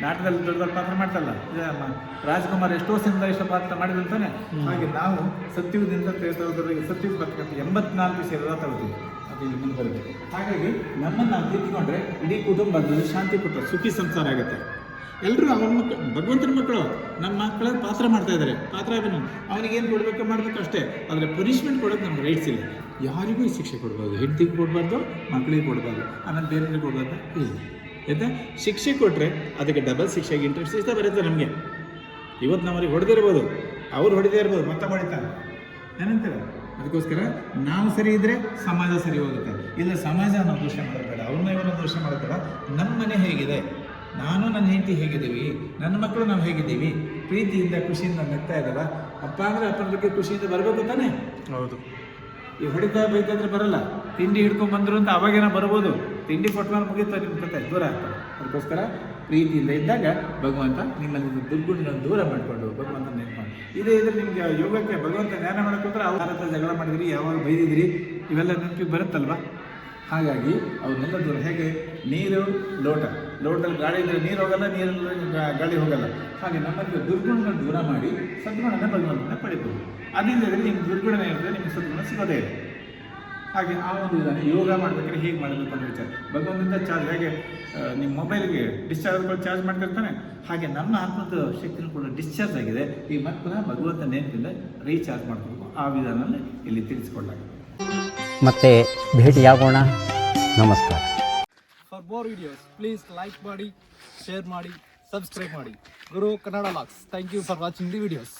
ನಾಟಕದಲ್ಲಿ ದೊಡ್ಡ ದೊಡ್ಡ ಪಾತ್ರ ಮಾಡ್ತಲ್ಲ, ರಾಜ್ಕುಮಾರ್ ಎಷ್ಟೋ ವರ್ಷದಿಂದ ಎಷ್ಟೋ ಪಾತ್ರ ಮಾಡಿದಂತಾನೆ. ಹಾಗೆ ನಾವು ಸತ್ಯುಗದಿಂದ ಸತ್ಯುಗ ಬರ್ತಕ್ಕಂಥ 84 ಸೇರಿದ ತಗೋತೀವಿ. ಅದು ಇಲ್ಲಿ ಮುಂದೆ ಬರುತ್ತೆ. ಹಾಗಾಗಿ ನಮ್ಮನ್ನು ನಾವು ತಿದ್ದುಕೊಂಡ್ರೆ ಇಡೀ ಕುಟುಂಬದಲ್ಲಿ ಶಾಂತಿ ಕೊಟ್ಟರೆ ಸುಖಿ ಸಂಸಾರ ಆಗುತ್ತೆ. ಎಲ್ಲರೂ ಅವನ ಮಕ್ಕಳು, ಭಗವಂತನ ಮಕ್ಕಳು, ನಮ್ಮ ಮಕ್ಕಳ ಪಾತ್ರ ಮಾಡ್ತಾ ಇದ್ದಾರೆ. ಪಾತ್ರ ಅವನಿಗೇನು ಕೊಡಬೇಕು ಮಾಡಬೇಕು ಅಷ್ಟೇ. ಆದರೆ ಪನಿಷ್ಮೆಂಟ್ ಕೊಡೋಕೆ ನಮ್ಗೆ ರೈಟ್ಸ್ ಇಲ್ಲ. ಯಾರಿಗೂ ಈ ಶಿಕ್ಷೆ ಕೊಡ್ಬೋದು, ಹೆಂಡತಿಗೆ ಕೊಡಬಾರ್ದು, ಮಕ್ಕಳಿಗೆ ಕೊಡಬಾರ್ದು, ಆಮೇಲೆ ಬೇರೆ ಕೊಡಬಾರ್ದು ಇಲ್ಲ. ಆಯಿತಾ? ಶಿಕ್ಷೆ ಕೊಟ್ಟರೆ ಅದಕ್ಕೆ ಡಬಲ್ ಶಿಕ್ಷೆಗೆ ಇಂಟ್ರೆಸ್ಟ್ ಇಷ್ಟ ಬರುತ್ತೆ ನಮಗೆ. ಇವತ್ತು ನಾವು ಅವ್ರಿಗೆ ಹೊಡೆದಿರ್ಬೋದು, ಅವ್ರು ಹೊಡೆದೇ ಇರ್ಬೋದು, ಮತ್ತೆ ಹೊಡಿತಾರೆ. ಏನಂತಾರೆ? ಅದಕ್ಕೋಸ್ಕರ ನಾವು ಸರಿ ಇದ್ದರೆ ಸಮಾಜ ಸರಿ ಹೋಗುತ್ತೆ. ಇಲ್ಲ ಸಮಾಜ ನಾವು ದೋಷ ಮಾಡಬೇಡ, ಅವ್ರನ್ನ ಇವ್ರನ್ನ ದೋಷ ಮಾಡಬೇಡ. ನಮ್ಮ ಮನೆ ಹೇಗಿದೆ, ನಾನು ನನ್ನ ಹೆಂಡತಿ ಹೇಗಿದ್ದೀವಿ, ನನ್ನ ಮಕ್ಕಳು ನಾವು ಹೇಗಿದ್ದೀವಿ, ಪ್ರೀತಿಯಿಂದ ಖುಷಿಯಿಂದ ನಗ್ತಾ ಇದ್ದಾರ. ಅಪ್ಪ ಅಂದರೆ ಅಪ್ಪನ ಬಗ್ಗೆ ಖುಷಿಯಿಂದ ಬರಬೇಕು ತಾನೇ? ಹೌದು. ಈ ಹೊಡಿತಾ ಬೈತಾದ್ರೆ ಬರಲ್ಲ. ತಿಂಡಿ ಹಿಡ್ಕೊಂಡ್ಬಂದ್ರು ಅಂತ ಅವಾಗೇನೋ ಬರ್ಬೋದು, ತಿಂಡಿ ಕೊಟ್ಕೊಂಡು ಮುಗಿತಾರೆ, ನಿಮ್ಮ ಕತೆ ದೂರ ಆಗ್ತಾರೆ. ಅದಕ್ಕೋಸ್ಕರ ಪ್ರೀತಿಯಿಂದ ಇದ್ದಾಗ ಭಗವಂತ ನಿಮ್ಮಲ್ಲಿ ದುರ್ಗುಣಗಳನ್ನು ದೂರ ಮಾಡಿಕೊಂಡು ಭಗವಂತ ನೆನಪು ಮಾಡಿ. ಇದೇ ಇದ್ರೆ ನಿಮಗೆ ಯೋಗಕ್ಕೆ ಭಗವಂತ ಜ್ಞಾನ ಮಾಡೋಕ್ಕೋದ್ರೆ ಅವ್ರ ಹತ್ರ ಜಗಳ ಮಾಡಿದಿರಿ, ಯಾವಾಗ ಬೈದಿದ್ದೀರಿ, ಇವೆಲ್ಲ ನೆನಪಿಗೆ ಬರುತ್ತಲ್ವ. ಹಾಗಾಗಿ ಅವನ್ನೆಲ್ಲ ದೂರ. ಹೇಗೆ ನೀರು ಲೋಟದಲ್ಲಿ ಗಾಳಿ ಇದ್ದರೆ ನೀರು ಹೋಗಲ್ಲ, ನೀರಲ್ಲಿ ಗಾಳಿ ಹೋಗಲ್ಲ. ಹಾಗೆ ನಮ್ಮಲ್ಲಿ ದುರ್ಗುಣಗಳನ್ನು ದೂರ ಮಾಡಿ ಸದ್ಗುಣನ ಭಗವಂತನ ಪಡಿಬೋದು. ಅದಿಲ್ಲದ್ರೆ ನಿಮ್ಗೆ ದುರ್ಗುಣ ಇರ್ತದೆ, ನಿಮ್ಗೆ ಸದ್ಗುಣ ಸಿಗೋದೇ ಇದೆ. ಹಾಗೆ ಆ ಒಂದು ವಿಧಾನ ಯೋಗ ಮಾಡಬೇಕಾದ್ರೆ ಹೇಗೆ ಮಾಡಬೇಕು ಅನ್ನೋ ವಿಚಾರ. ಭಗವಂತನಿಂದ ಚಾರ್ಜ್, ಹೇಗೆ ನಿಮ್ಮ ಮೊಬೈಲ್ಗೆ ಡಿಸ್ಚಾರ್ಜ್ಗಳು ಚಾರ್ಜ್ ಮಾಡ್ತಿರ್ತಾನೆ, ಹಾಗೆ ನಮ್ಮ ಆತ್ಮದ ಶಕ್ತಿನೂ ಕೂಡ ಡಿಸ್ಚಾರ್ಜ್ ಆಗಿದೆ. ಈ ಮತ್ತೆ ಭಗವಂತ ನೆನಪಿಂದ ರೀಚಾರ್ಜ್ ಮಾಡಬೇಕು. ಆ ವಿಧಾನದಲ್ಲಿ ಇಲ್ಲಿ ತಿಳಿಸ್ಕೊಳ್ಳಲಾಗಿದೆ. ಮತ್ತೆ ಭೇಟಿಯಾಗೋಣ. ನಮಸ್ಕಾರ. For more videos please like ಮಾಡಿ, ಶೇರ್ ಮಾಡಿ, ಸಬ್ಸ್ಕ್ರೈಬ್ ಮಾಡಿ. ಗುರು ಕನ್ನಡ ಲಾಕ್ಸ್. Thank you for watching the videos.